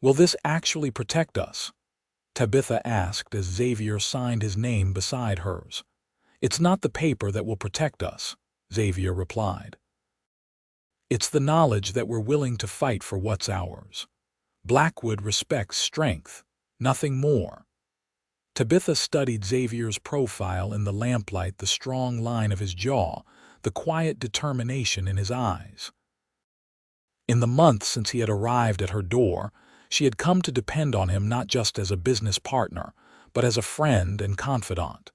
"Will this actually protect us?" Tabitha asked as Xavier signed his name beside hers. "It's not the paper that will protect us," Xavier replied. "It's the knowledge that we're willing to fight for what's ours. Blackwood respects strength, nothing more." Tabitha studied Xavier's profile in the lamplight, the strong line of his jaw, the quiet determination in his eyes. In the month since he had arrived at her door, she had come to depend on him not just as a business partner, but as a friend and confidant.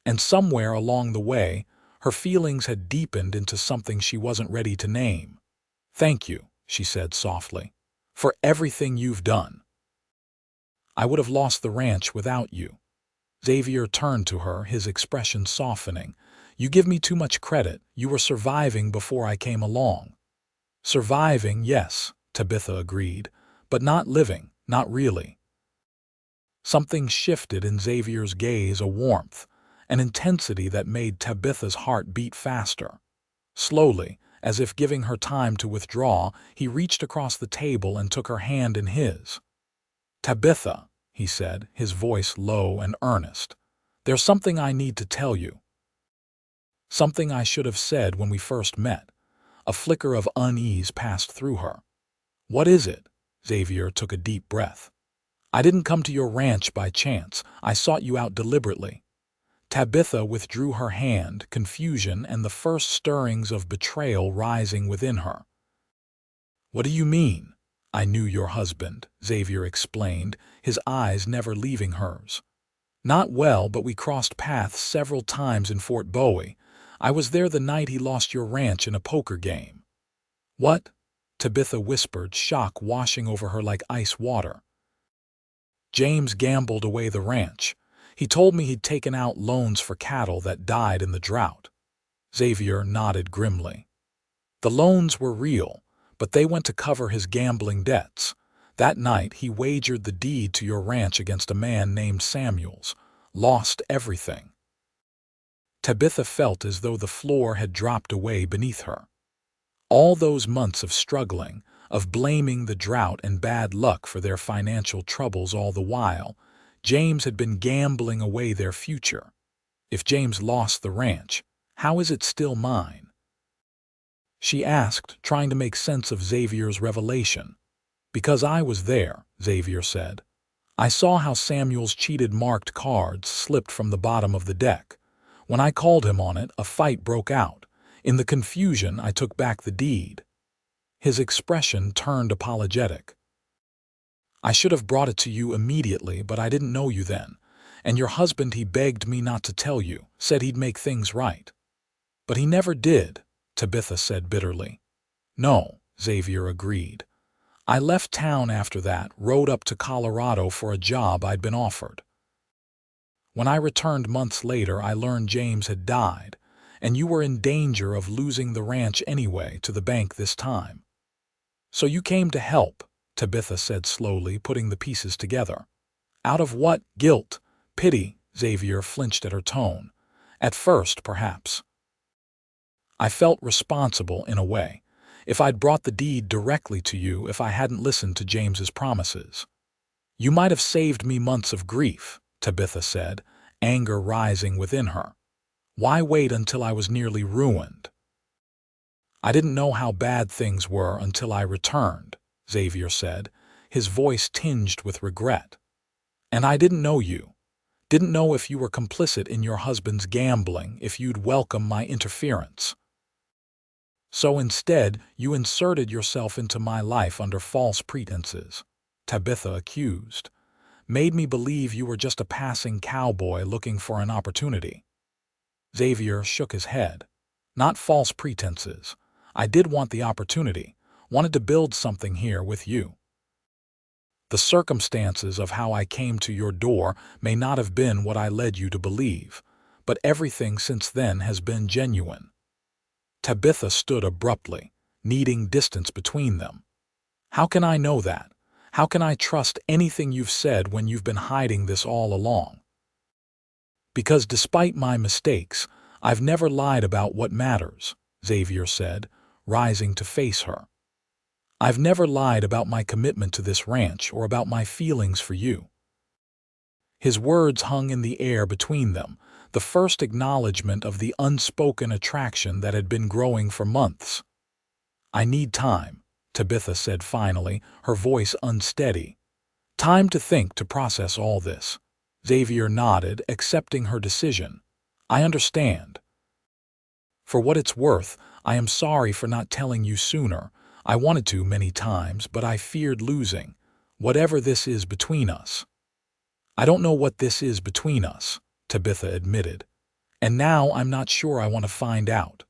And somewhere along the way, her feelings had deepened into something she wasn't ready to name. "Thank you," she said softly, "for everything you've done. I would have lost the ranch without you." Xavier turned to her, his expression softening. "You give me too much credit. You were surviving before I came along." "Surviving, yes," Tabitha agreed, "but not living, not really." Something shifted in Xavier's gaze, a warmth, an intensity that made Tabitha's heart beat faster. Slowly, as if giving her time to withdraw, he reached across the table and took her hand in his. "Tabitha," he said, his voice low and earnest, "there's something I need to tell you. Something I should have said when we first met." A flicker of unease passed through her. "What is it?" Xavier took a deep breath. "I didn't come to your ranch by chance. I sought you out deliberately." Tabitha withdrew her hand, confusion and the first stirrings of betrayal rising within her. "What do you mean?" "I knew your husband," Xavier explained, his eyes never leaving hers. "Not well, but we crossed paths several times in Fort Bowie. I was there the night he lost your ranch in a poker game." "What?" Tabitha whispered, shock washing over her like ice water. "James gambled away the ranch. He told me he'd taken out loans for cattle that died in the drought." Xavier nodded grimly. "The loans were real, but they went to cover his gambling debts. That night he wagered the deed to your ranch against a man named Samuels. Lost everything." Tabitha felt as though the floor had dropped away beneath her. All those months of struggling, of blaming the drought and bad luck for their financial troubles, all the while, James had been gambling away their future. If James lost the ranch, how is it still mine? She asked, trying to make sense of Xavier's revelation. "Because I was there," Xavier said. "I saw how Samuel's cheated marked cards slipped from the bottom of the deck. When I called him on it, a fight broke out. In the confusion, I took back the deed." His expression turned apologetic. "I should have brought it to you immediately, but I didn't know you then. And your husband, he begged me not to tell you, said he'd make things right." "But he never did," Tabitha said bitterly. "No," Xavier agreed. "I left town after that, rode up to Colorado for a job I'd been offered. When I returned months later, I learned James had died, and you were in danger of losing the ranch anyway to the bank this time. So you came to help," Tabitha said slowly, putting the pieces together. "Out of what? Guilt? Pity?" Xavier flinched at her tone. "At first, perhaps. I felt responsible in a way. If I'd brought the deed directly to you, if I hadn't listened to James's promises. You might have saved me months of grief," Tabitha said, anger rising within her. Why wait until I was nearly ruined? I didn't know how bad things were until I returned, Xavier said, his voice tinged with regret. And I didn't know you. Didn't know if you were complicit in your husband's gambling, if you'd welcome my interference. So instead, you inserted yourself into my life under false pretenses, Tabitha accused. Made me believe you were just a passing cowboy looking for an opportunity. Xavier shook his head. Not false pretenses. I did want the opportunity, wanted to build something here with you. The circumstances of how I came to your door may not have been what I led you to believe, but everything since then has been genuine. Tabitha stood abruptly, needing distance between them. How can I know that? How can I trust anything you've said when you've been hiding this all along? Because despite my mistakes, I've never lied about what matters, Xavier said, rising to face her. I've never lied about my commitment to this ranch or about my feelings for you. His words hung in the air between them, the first acknowledgement of the unspoken attraction that had been growing for months. I need time, Tabitha said finally, her voice unsteady. Time to think, to process all this. Xavier nodded, accepting her decision. I understand. For what it's worth, I am sorry for not telling you sooner. I wanted to many times, but I feared losing, whatever this is between us. I don't know what this is between us, Tabitha admitted, and now I'm not sure I want to find out.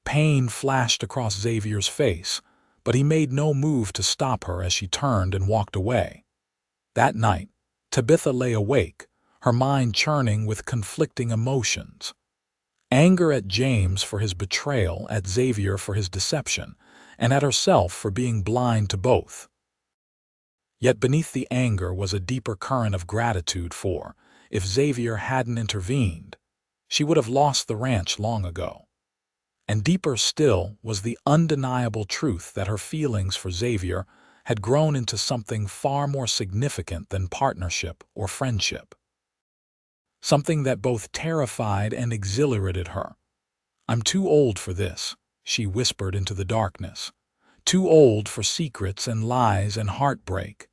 Pain flashed across Xavier's face, but he made no move to stop her as she turned and walked away. That night, Tabitha lay awake, her mind churning with conflicting emotions. Anger at James for his betrayal, at Xavier for his deception, and at herself for being blind to both. Yet beneath the anger was a deeper current of gratitude for, if Xavier hadn't intervened, she would have lost the ranch long ago. And deeper still was the undeniable truth that her feelings for Xavier had grown into something far more significant than partnership or friendship. Something that both terrified and exhilarated her. I'm too old for this, she whispered into the darkness. Too old for secrets and lies and heartbreak.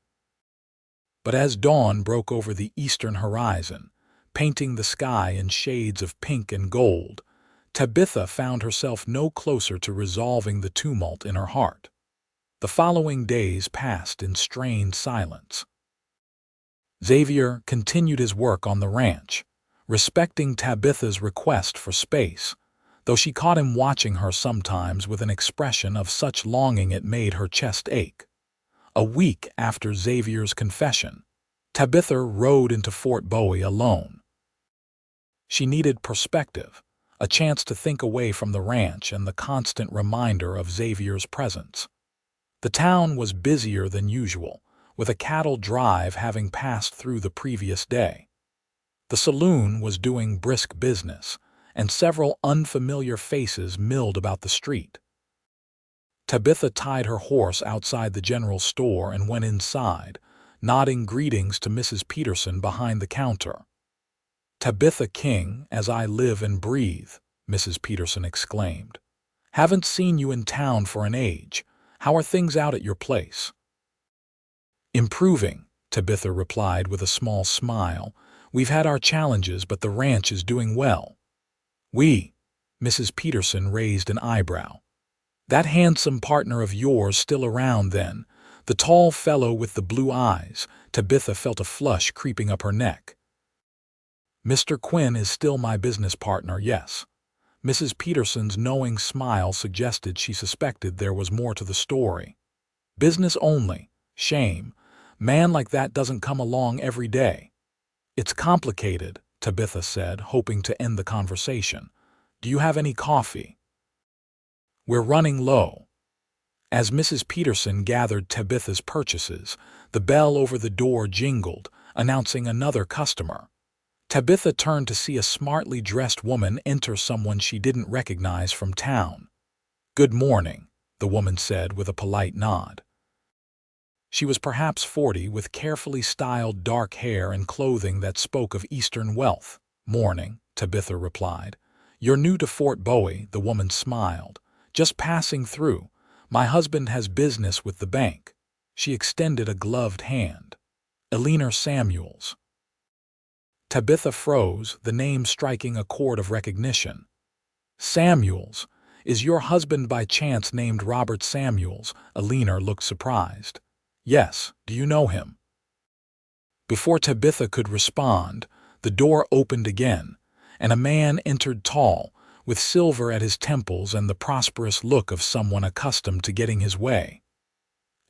But as dawn broke over the eastern horizon, painting the sky in shades of pink and gold, Tabitha found herself no closer to resolving the tumult in her heart. The following days passed in strained silence. Xavier continued his work on the ranch, respecting Tabitha's request for space, though she caught him watching her sometimes with an expression of such longing it made her chest ache. A week after Xavier's confession, Tabitha rode into Fort Bowie alone. She needed perspective, a chance to think away from the ranch and the constant reminder of Xavier's presence. The town was busier than usual, with a cattle drive having passed through the previous day. The saloon was doing brisk business, and several unfamiliar faces milled about the street. Tabitha tied her horse outside the general store and went inside, nodding greetings to Mrs. Peterson behind the counter. Tabitha King, as I live and breathe, Mrs. Peterson exclaimed. Haven't seen you in town for an age. How are things out at your place? Improving, Tabitha replied with a small smile. We've had our challenges, but the ranch is doing well. Mrs. Peterson raised an eyebrow. That handsome partner of yours still around then? The tall fellow with the blue eyes. Tabitha felt a flush creeping up her neck. Mr. Quinn is still my business partner, yes. Mrs. Peterson's knowing smile suggested she suspected there was more to the story. Business only. Shame. Man like that doesn't come along every day. It's complicated, Tabitha said, hoping to end the conversation. Do you have any coffee? We're running low. As Mrs. Peterson gathered Tabitha's purchases, the bell over the door jingled, announcing another customer. Tabitha turned to see a smartly dressed woman enter someone she didn't recognize from town. Good morning, the woman said with a polite nod. She was perhaps 40, with carefully styled dark hair and clothing that spoke of Eastern wealth. "Morning," Tabitha replied. "You're new to Fort Bowie," the woman smiled. "Just passing through. My husband has business with the bank." She extended a gloved hand. "Eleanor Samuels." Tabitha froze, the name striking a chord of recognition. "Samuels? Is your husband by chance named Robert Samuels?" Eleanor looked surprised. "Yes. Do you know him?" Before Tabitha could respond, the door opened again, and a man entered, tall, with silver at his temples and the prosperous look of someone accustomed to getting his way.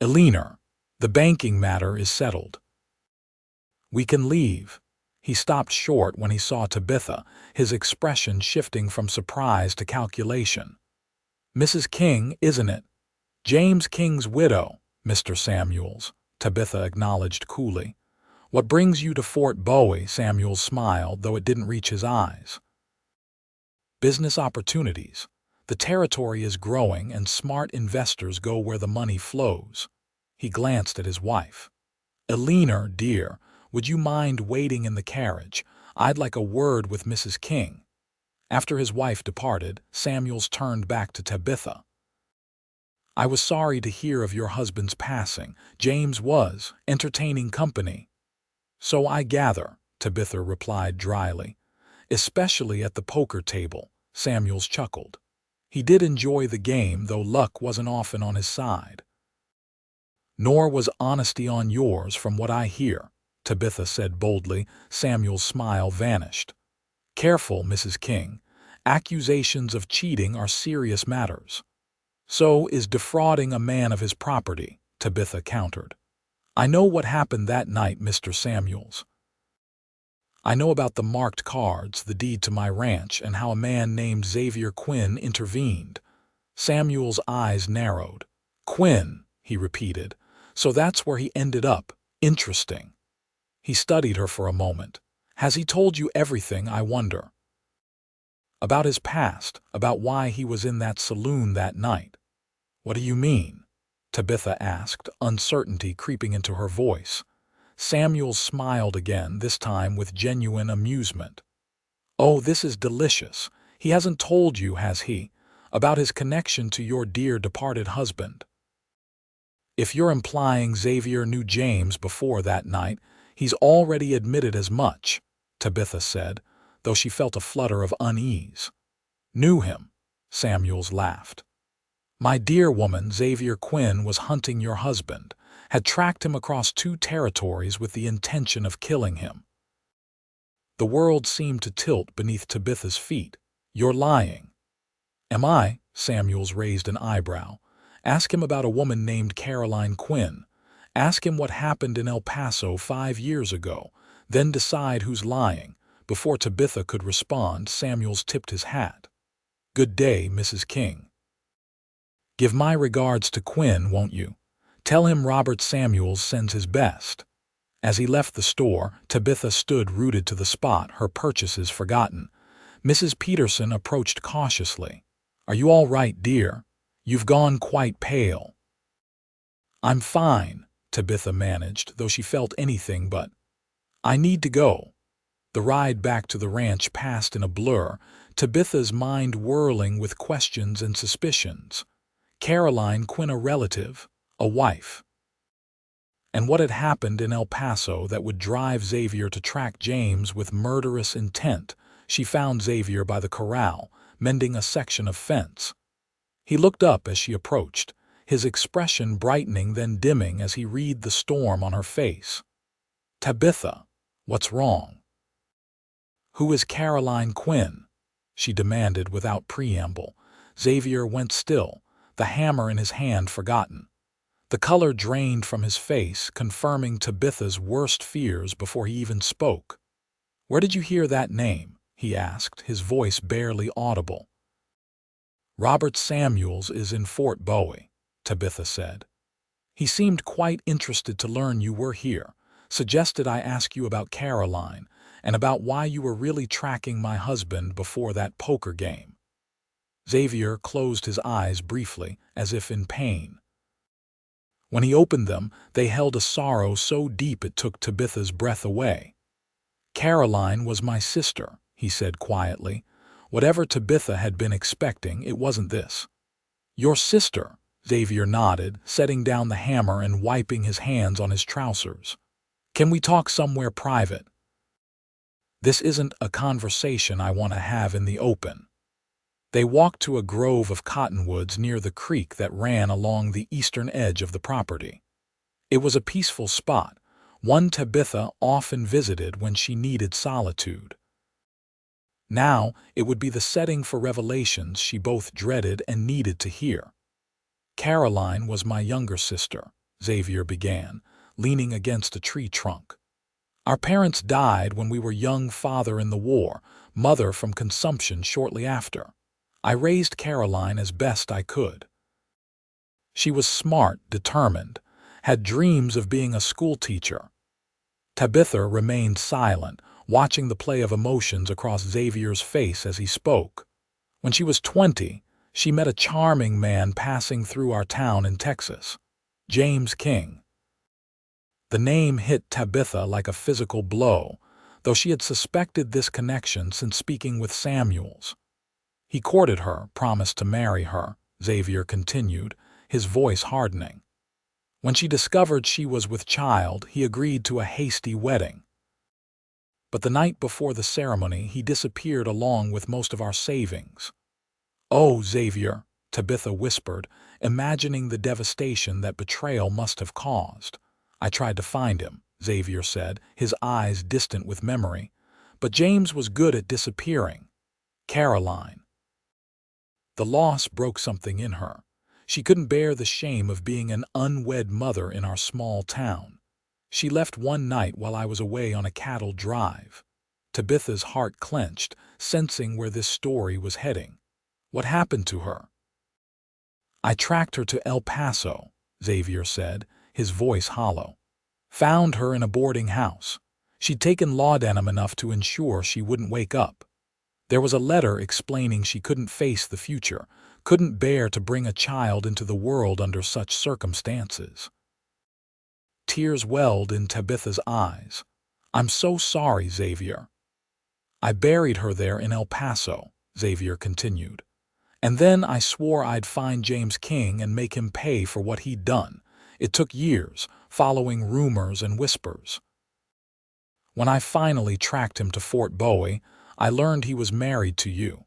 "Eleanor, the banking matter is settled. We can leave." He stopped short when he saw Tabitha, his expression shifting from surprise to calculation. "Mrs. King, isn't it? James King's widow, Mr. Samuels," Tabitha acknowledged coolly. "What brings you to Fort Bowie?" Samuels smiled, though it didn't reach his eyes. "Business opportunities. The territory is growing, and smart investors go where the money flows." He glanced at his wife. "Eleanor, dear, would you mind waiting in the carriage? I'd like a word with Mrs. King." After his wife departed, Samuels turned back to Tabitha. "I was sorry to hear of your husband's passing. James was entertaining company." "So I gather," Tabitha replied dryly. "Especially at the poker table," Samuels chuckled. He did enjoy the game, though luck wasn't often on his side. "Nor was honesty on yours, from what I hear," Tabitha said boldly. Samuel's smile vanished. "Careful, Mrs. King. Accusations of cheating are serious matters." "So is defrauding a man of his property," Tabitha countered. "I know what happened that night, Mr. Samuels. I know about the marked cards, the deed to my ranch, and how a man named Xavier Quinn intervened." Samuel's eyes narrowed. "Quinn," he repeated. "So that's where he ended up. Interesting." He studied her for a moment. "Has he told you everything, I wonder? About his past, about why he was in that saloon that night?" "What do you mean?" Tabitha asked, uncertainty creeping into her voice. Samuel smiled again, this time with genuine amusement. "Oh, this is delicious. He hasn't told you, has he, about his connection to your dear departed husband?" "If you're implying Xavier knew James before that night, he's already admitted as much," Tabitha said, though she felt a flutter of unease. "Knew him?" Samuels laughed. "My dear woman, Xavier Quinn was hunting your husband, had tracked him across 2 territories with the intention of killing him." The world seemed to tilt beneath Tabitha's feet. "You're lying." "Am I?" Samuels raised an eyebrow. "Ask him about a woman named Caroline Quinn. Ask him what happened in El Paso 5 years ago. Then decide who's lying." Before Tabitha could respond, Samuels tipped his hat. "Good day, Mrs. King. Give my regards to Quinn, won't you? Tell him Robert Samuels sends his best." As he left the store, Tabitha stood rooted to the spot, her purchases forgotten. Mrs. Peterson approached cautiously. "Are you all right, dear? You've gone quite pale." "I'm fine," Tabitha managed, though she felt anything but. "I need to go." The ride back to the ranch passed in a blur, Tabitha's mind whirling with questions and suspicions. Caroline Quinn, a relative, a wife. And what had happened in El Paso that would drive Xavier to track James with murderous intent? She found Xavier by the corral, mending a section of fence. He looked up as she approached, his expression brightening then dimming as he read the storm on her face. "Tabitha, what's wrong?" "Who is Caroline Quinn?" she demanded without preamble. Xavier went still, the hammer in his hand forgotten. The color drained from his face, confirming Tabitha's worst fears before he even spoke. "Where did you hear that name?" he asked, his voice barely audible. "Robert Samuels is in Fort Bowie," Tabitha said. "He seemed quite interested to learn you were here, suggested I ask you about Caroline, and about why you were really tracking my husband before that poker game." Xavier closed his eyes briefly, as if in pain. When he opened them, they held a sorrow so deep it took Tabitha's breath away. "Caroline was my sister," he said quietly. Whatever Tabitha had been expecting, it wasn't this. "Your sister," Xavier nodded, setting down the hammer and wiping his hands on his trousers. "Can we talk somewhere private? This isn't a conversation I want to have in the open." They walked to a grove of cottonwoods near the creek that ran along the eastern edge of the property. It was a peaceful spot, one Tabitha often visited when she needed solitude. Now it would be the setting for revelations she both dreaded and needed to hear. "Caroline was my younger sister," Xavier began, leaning against a tree trunk. "Our parents died when we were young, father in the war, mother from consumption shortly after. I raised Caroline as best I could. She was smart, determined, had dreams of being a schoolteacher." Tabitha remained silent, watching the play of emotions across Xavier's face as he spoke. "When she was 20, she met a charming man passing through our town in Texas, James King." The name hit Tabitha like a physical blow, though she had suspected this connection since speaking with Samuels. "He courted her, promised to marry her," Xavier continued, his voice hardening. "When she discovered she was with child, he agreed to a hasty wedding. But the night before the ceremony, he disappeared along with most of our savings." "Oh, Xavier," Tabitha whispered, imagining the devastation that betrayal must have caused. "I tried to find him," Xavier said, his eyes distant with memory. "But James was good at disappearing. Caroline." The loss broke something in her. She couldn't bear the shame of being an unwed mother in our small town. "She left one night while I was away on a cattle drive." Tabitha's heart clenched, sensing where this story was heading. "What happened to her?" "I tracked her to El Paso," Xavier said, his voice hollow. "Found her in a boarding house. She'd taken laudanum enough to ensure she wouldn't wake up. There was a letter explaining she couldn't face the future, couldn't bear to bring a child into the world under such circumstances." Tears welled in Tabitha's eyes. "I'm so sorry, Xavier." "I buried her there in El Paso," Xavier continued. "And then I swore I'd find James King and make him pay for what he'd done. It took years, following rumors and whispers. When I finally tracked him to Fort Bowie, I learned he was married to you."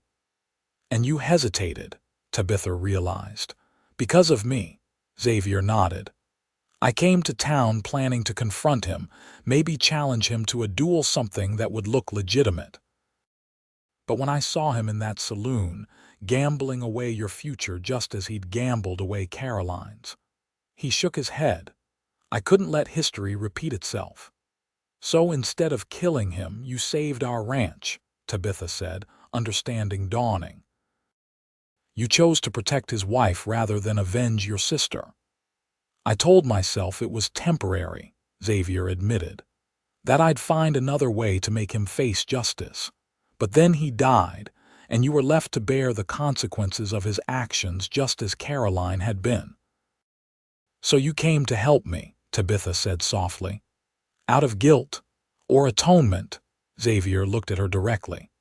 "And you hesitated," Tabitha realized. "Because of me," Xavier nodded. "I came to town planning to confront him, maybe challenge him to a duel, something that would look legitimate. But when I saw him in that saloon, gambling away your future just as he'd gambled away Caroline's." He shook his head. "I couldn't let history repeat itself." "So instead of killing him, you saved our ranch," Tabitha said, understanding dawning. "You chose to protect his wife rather than avenge your sister." "I told myself it was temporary," Xavier admitted. "That I'd find another way to make him face justice. But then he died, and you were left to bear the consequences of his actions just as Caroline had been." "So you came to help me," Tabitha said softly. "Out of guilt or atonement?" Xavier looked at her directly.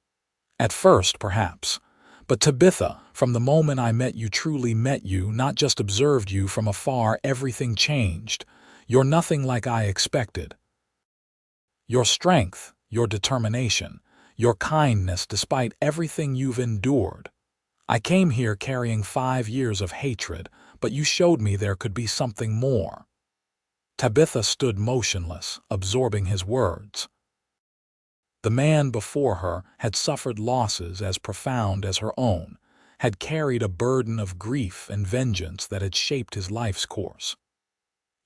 "At first, perhaps. But Tabitha, from the moment I met you, truly met you, not just observed you from afar, everything changed. You're nothing like I expected. Your strength, your determination, your kindness despite everything you've endured. I came here carrying 5 years of hatred, but you showed me there could be something more." Tabitha stood motionless, absorbing his words. The man before her had suffered losses as profound as her own, had carried a burden of grief and vengeance that had shaped his life's course.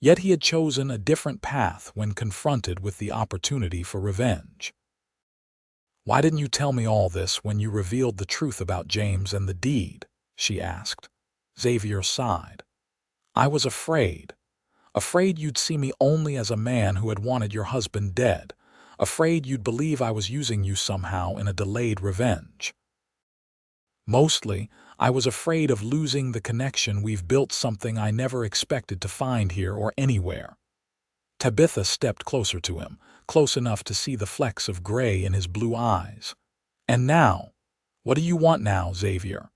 Yet he had chosen a different path when confronted with the opportunity for revenge. "Why didn't you tell me all this when you revealed the truth about James and the deed?" she asked. Xavier sighed. "I was afraid. Afraid you'd see me only as a man who had wanted your husband dead. Afraid you'd believe I was using you somehow in a delayed revenge. Mostly, I was afraid of losing the connection we've built, something I never expected to find here or anywhere." Tabitha stepped closer to him, close enough to see the flecks of gray in his blue eyes. "And now? What do you want now, Xavier?"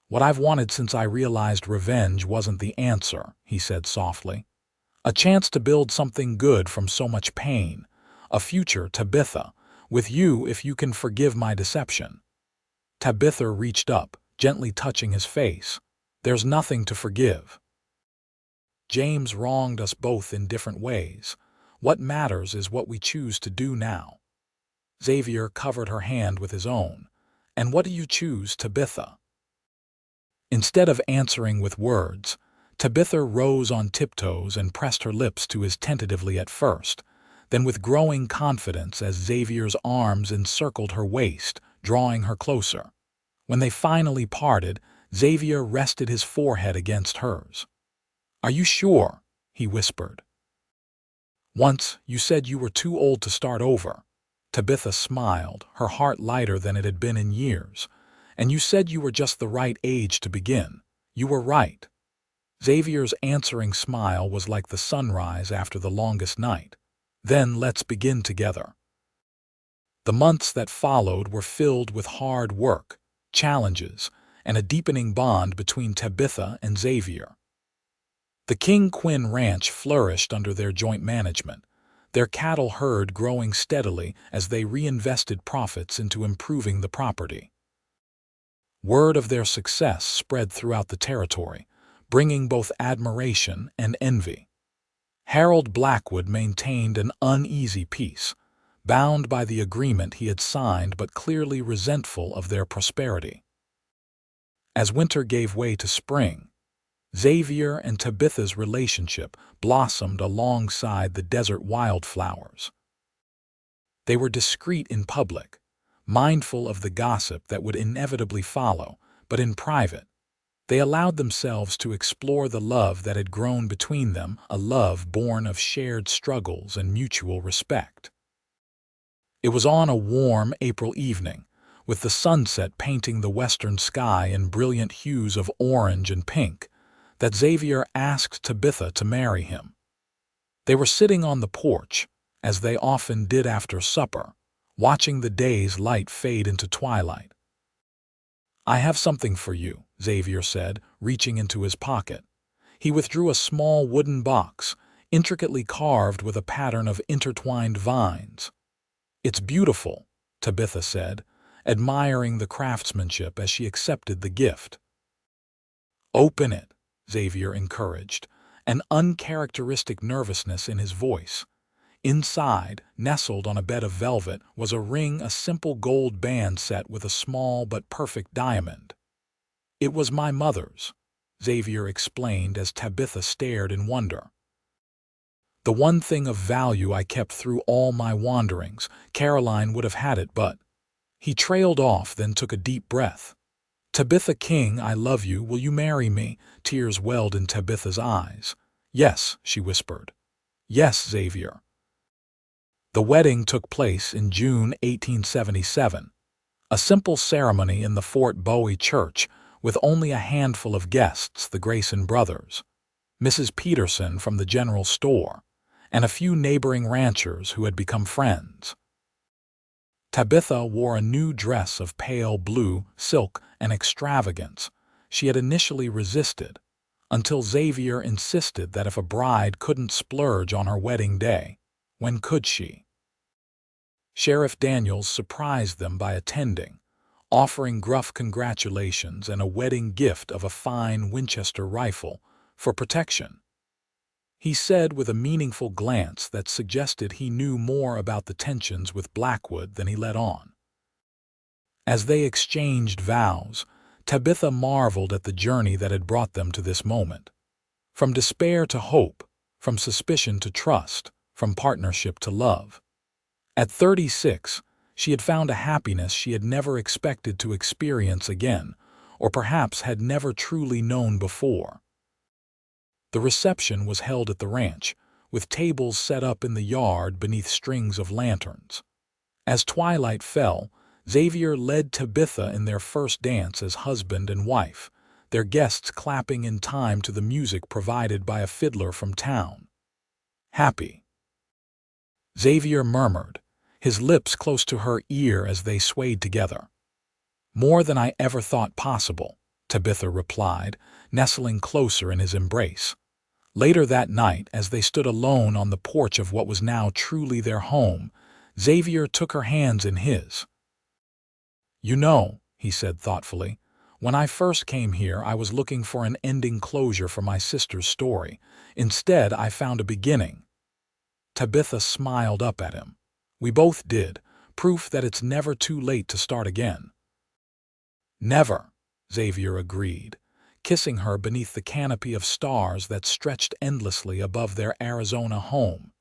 "What I've wanted since I realized revenge wasn't the answer," he said softly. "A chance to build something good from so much pain. A future, Tabitha, with you if you can forgive my deception." Tabitha reached up, gently touching his face. "There's nothing to forgive. James wronged us both in different ways. What matters is what we choose to do now." Xavier covered her hand with his own. "And what do you choose, Tabitha?" Instead of answering with words, Tabitha rose on tiptoes and pressed her lips to his tentatively at first, then with growing confidence as Xavier's arms encircled her waist, drawing her closer. When they finally parted, Xavier rested his forehead against hers. "Are you sure?" he whispered. "Once you said you were too old to start over." Tabitha smiled, her heart lighter than it had been in years. "And you said you were just the right age to begin. You were right." Xavier's answering smile was like the sunrise after the longest night. "Then let's begin together." The months that followed were filled with hard work, challenges, and a deepening bond between Tabitha and Xavier. The King Quinn Ranch flourished under their joint management, their cattle herd growing steadily as they reinvested profits into improving the property. Word of their success spread throughout the territory, bringing both admiration and envy. Harold Blackwood maintained an uneasy peace, bound by the agreement he had signed but clearly resentful of their prosperity. As winter gave way to spring, Xavier and Tabitha's relationship blossomed alongside the desert wildflowers. They were discreet in public, mindful of the gossip that would inevitably follow, but in private, they allowed themselves to explore the love that had grown between them, a love born of shared struggles and mutual respect. It was on a warm April evening, with the sunset painting the western sky in brilliant hues of orange and pink, that Xavier asked Tabitha to marry him. They were sitting on the porch, as they often did after supper, watching the day's light fade into twilight. "I have something for you," Xavier said, reaching into his pocket. He withdrew a small wooden box, intricately carved with a pattern of intertwined vines. "It's beautiful," Tabitha said, admiring the craftsmanship as she accepted the gift. "Open it," Xavier encouraged, an uncharacteristic nervousness in his voice. Inside, nestled on a bed of velvet, was a ring, a simple gold band set with a small but perfect diamond. "It was my mother's," Xavier explained as Tabitha stared in wonder. "The one thing of value I kept through all my wanderings. Caroline would have had it, but—" He trailed off, then took a deep breath. "Tabitha King, I love you. Will you marry me?" Tears welled in Tabitha's eyes. "Yes," she whispered. "Yes, Xavier." The wedding took place in June 1877, a simple ceremony in the Fort Bowie Church with only a handful of guests, the Grayson brothers, Mrs. Peterson from the general store, and a few neighboring ranchers who had become friends. Tabitha wore a new dress of pale blue silk, an extravagance she had initially resisted, until Xavier insisted that if a bride couldn't splurge on her wedding day, when could she? Sheriff Daniels surprised them by attending, offering gruff congratulations and a wedding gift of a fine Winchester rifle for protection. He said with a meaningful glance that suggested he knew more about the tensions with Blackwood than he let on. As they exchanged vows, Tabitha marveled at the journey that had brought them to this moment. From despair to hope, from suspicion to trust, from partnership to love. At 36, she had found a happiness she had never expected to experience again, or perhaps had never truly known before. The reception was held at the ranch, with tables set up in the yard beneath strings of lanterns. As twilight fell, Xavier led Tabitha in their first dance as husband and wife, their guests clapping in time to the music provided by a fiddler from town. "Happy," Xavier murmured, his lips close to her ear as they swayed together. "More than I ever thought possible," Tabitha replied, nestling closer in his embrace. Later that night, as they stood alone on the porch of what was now truly their home, Xavier took her hands in his. "You know," he said thoughtfully, "when I first came here I was looking for an ending closure for my sister's story. Instead, I found a beginning." Tabitha smiled up at him. "We both did, proof that it's never too late to start again." "Never," Xavier agreed, kissing her beneath the canopy of stars that stretched endlessly above their Arizona home.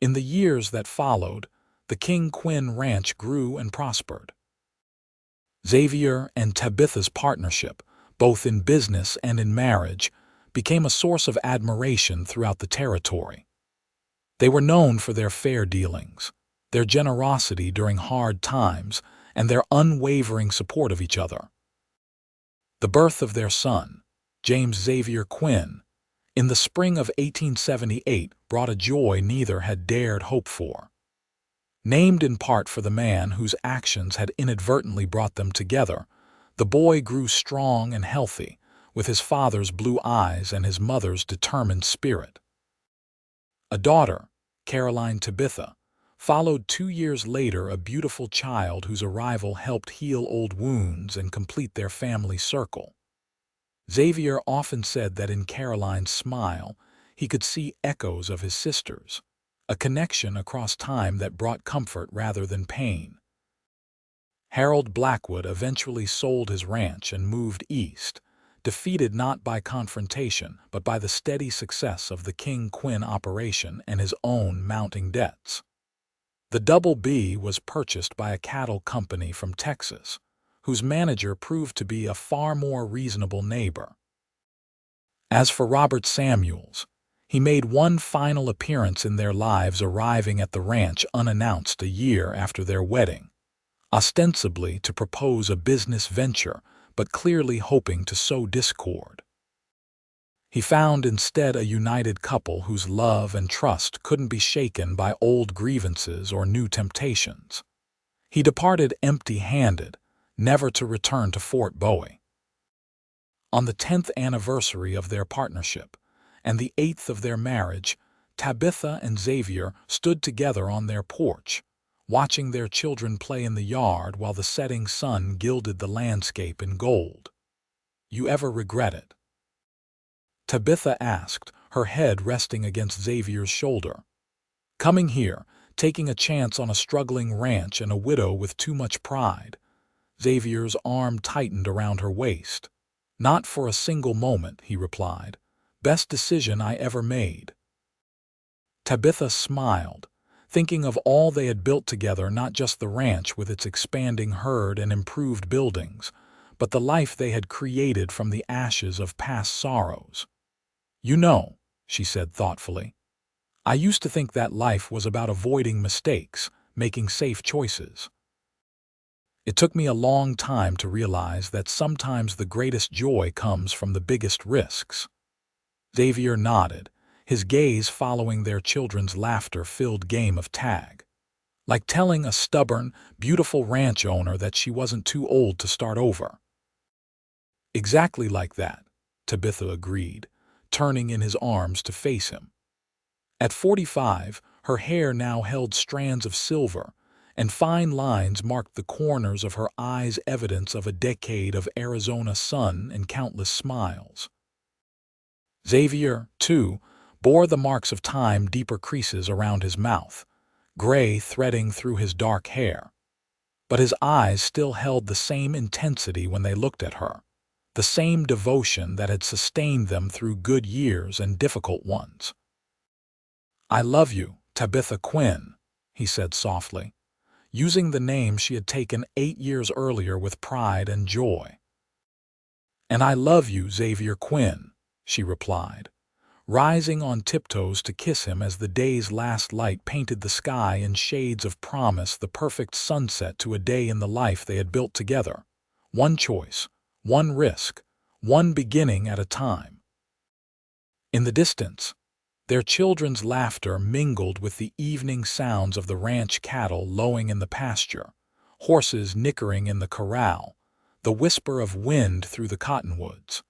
In the years that followed, the King Quinn ranch grew and prospered. Xavier and Tabitha's partnership, both in business and in marriage, became a source of admiration throughout the territory. They were known for their fair dealings, their generosity during hard times, and their unwavering support of each other. The birth of their son, James Xavier Quinn, in the spring of 1878 brought a joy neither had dared hope for. Named in part for the man whose actions had inadvertently brought them together, the boy grew strong and healthy, with his father's blue eyes and his mother's determined spirit. A daughter, Caroline Tabitha, followed 2 years later, a beautiful child whose arrival helped heal old wounds and complete their family circle. Xavier often said that in Caroline's smile he could see echoes of his sister's, a connection across time that brought comfort rather than pain. Harold Blackwood eventually sold his ranch and moved east, defeated not by confrontation but by the steady success of the King Quinn operation and his own mounting debts. The Double B was purchased by a cattle company from Texas, whose manager proved to be a far more reasonable neighbor. As for Robert Samuels, he made one final appearance in their lives, arriving at the ranch unannounced a year after their wedding, ostensibly to propose a business venture, but clearly hoping to sow discord. He found instead a united couple whose love and trust couldn't be shaken by old grievances or new temptations. He departed empty-handed, never to return to Fort Bowie. On the 10th anniversary of their partnership, and the 8th of their marriage, Tabitha and Xavier stood together on their porch, watching their children play in the yard while the setting sun gilded the landscape in gold. "You ever regret it?" Tabitha asked, her head resting against Xavier's shoulder. "Coming here, taking a chance on a struggling ranch and a widow with too much pride." Xavier's arm tightened around her waist. "Not for a single moment," he replied. "Best decision I ever made." Tabitha smiled, thinking of all they had built together, not just the ranch with its expanding herd and improved buildings, but the life they had created from the ashes of past sorrows. "You know," she said thoughtfully, "I used to think that life was about avoiding mistakes, making safe choices. It took me a long time to realize that sometimes the greatest joy comes from the biggest risks." Xavier nodded, his gaze following their children's laughter-filled game of tag. Like telling a stubborn, beautiful ranch owner that she wasn't too old to start over. "Exactly like that," Tabitha agreed, turning in his arms to face him. At 45, her hair now held strands of silver, and fine lines marked the corners of her eyes, evidence of a decade of Arizona sun and countless smiles. Xavier, too, bore the marks of time, deeper creases around his mouth, gray threading through his dark hair. But his eyes still held the same intensity when they looked at her, the same devotion that had sustained them through good years and difficult ones. "I love you, Tabitha Quinn," he said softly, using the name she had taken 8 years earlier with pride and joy. "And I love you, Xavier Quinn," she replied, rising on tiptoes to kiss him as the day's last light painted the sky in shades of promise, the perfect sunset to a day in the life they had built together. One choice, one risk, one beginning at a time. In the distance, their children's laughter mingled with the evening sounds of the ranch cattle lowing in the pasture, horses nickering in the corral, the whisper of wind through the cottonwoods.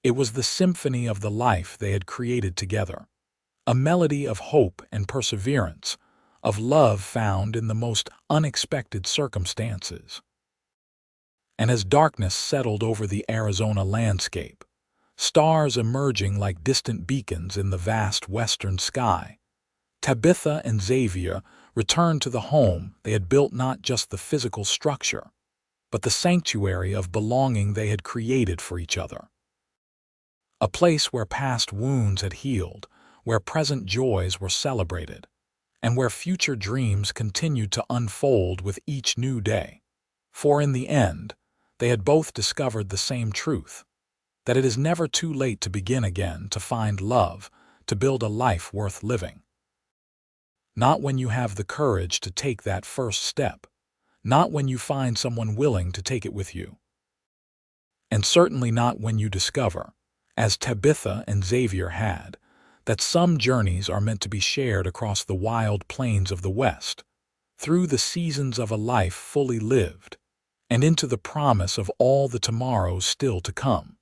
It was the symphony of the life they had created together, a melody of hope and perseverance, of love found in the most unexpected circumstances. And as darkness settled over the Arizona landscape, stars emerging like distant beacons in the vast western sky, Tabitha and Xavier returned to the home they had built, not just the physical structure, but the sanctuary of belonging they had created for each other. A place where past wounds had healed, where present joys were celebrated, and where future dreams continued to unfold with each new day. For in the end, they had both discovered the same truth, that it is never too late to begin again, to find love, to build a life worth living. Not when you have the courage to take that first step, not when you find someone willing to take it with you, and certainly not when you discover, as Tabitha and Xavier had, that some journeys are meant to be shared across the wild plains of the West, through the seasons of a life fully lived, and into the promise of all the tomorrows still to come.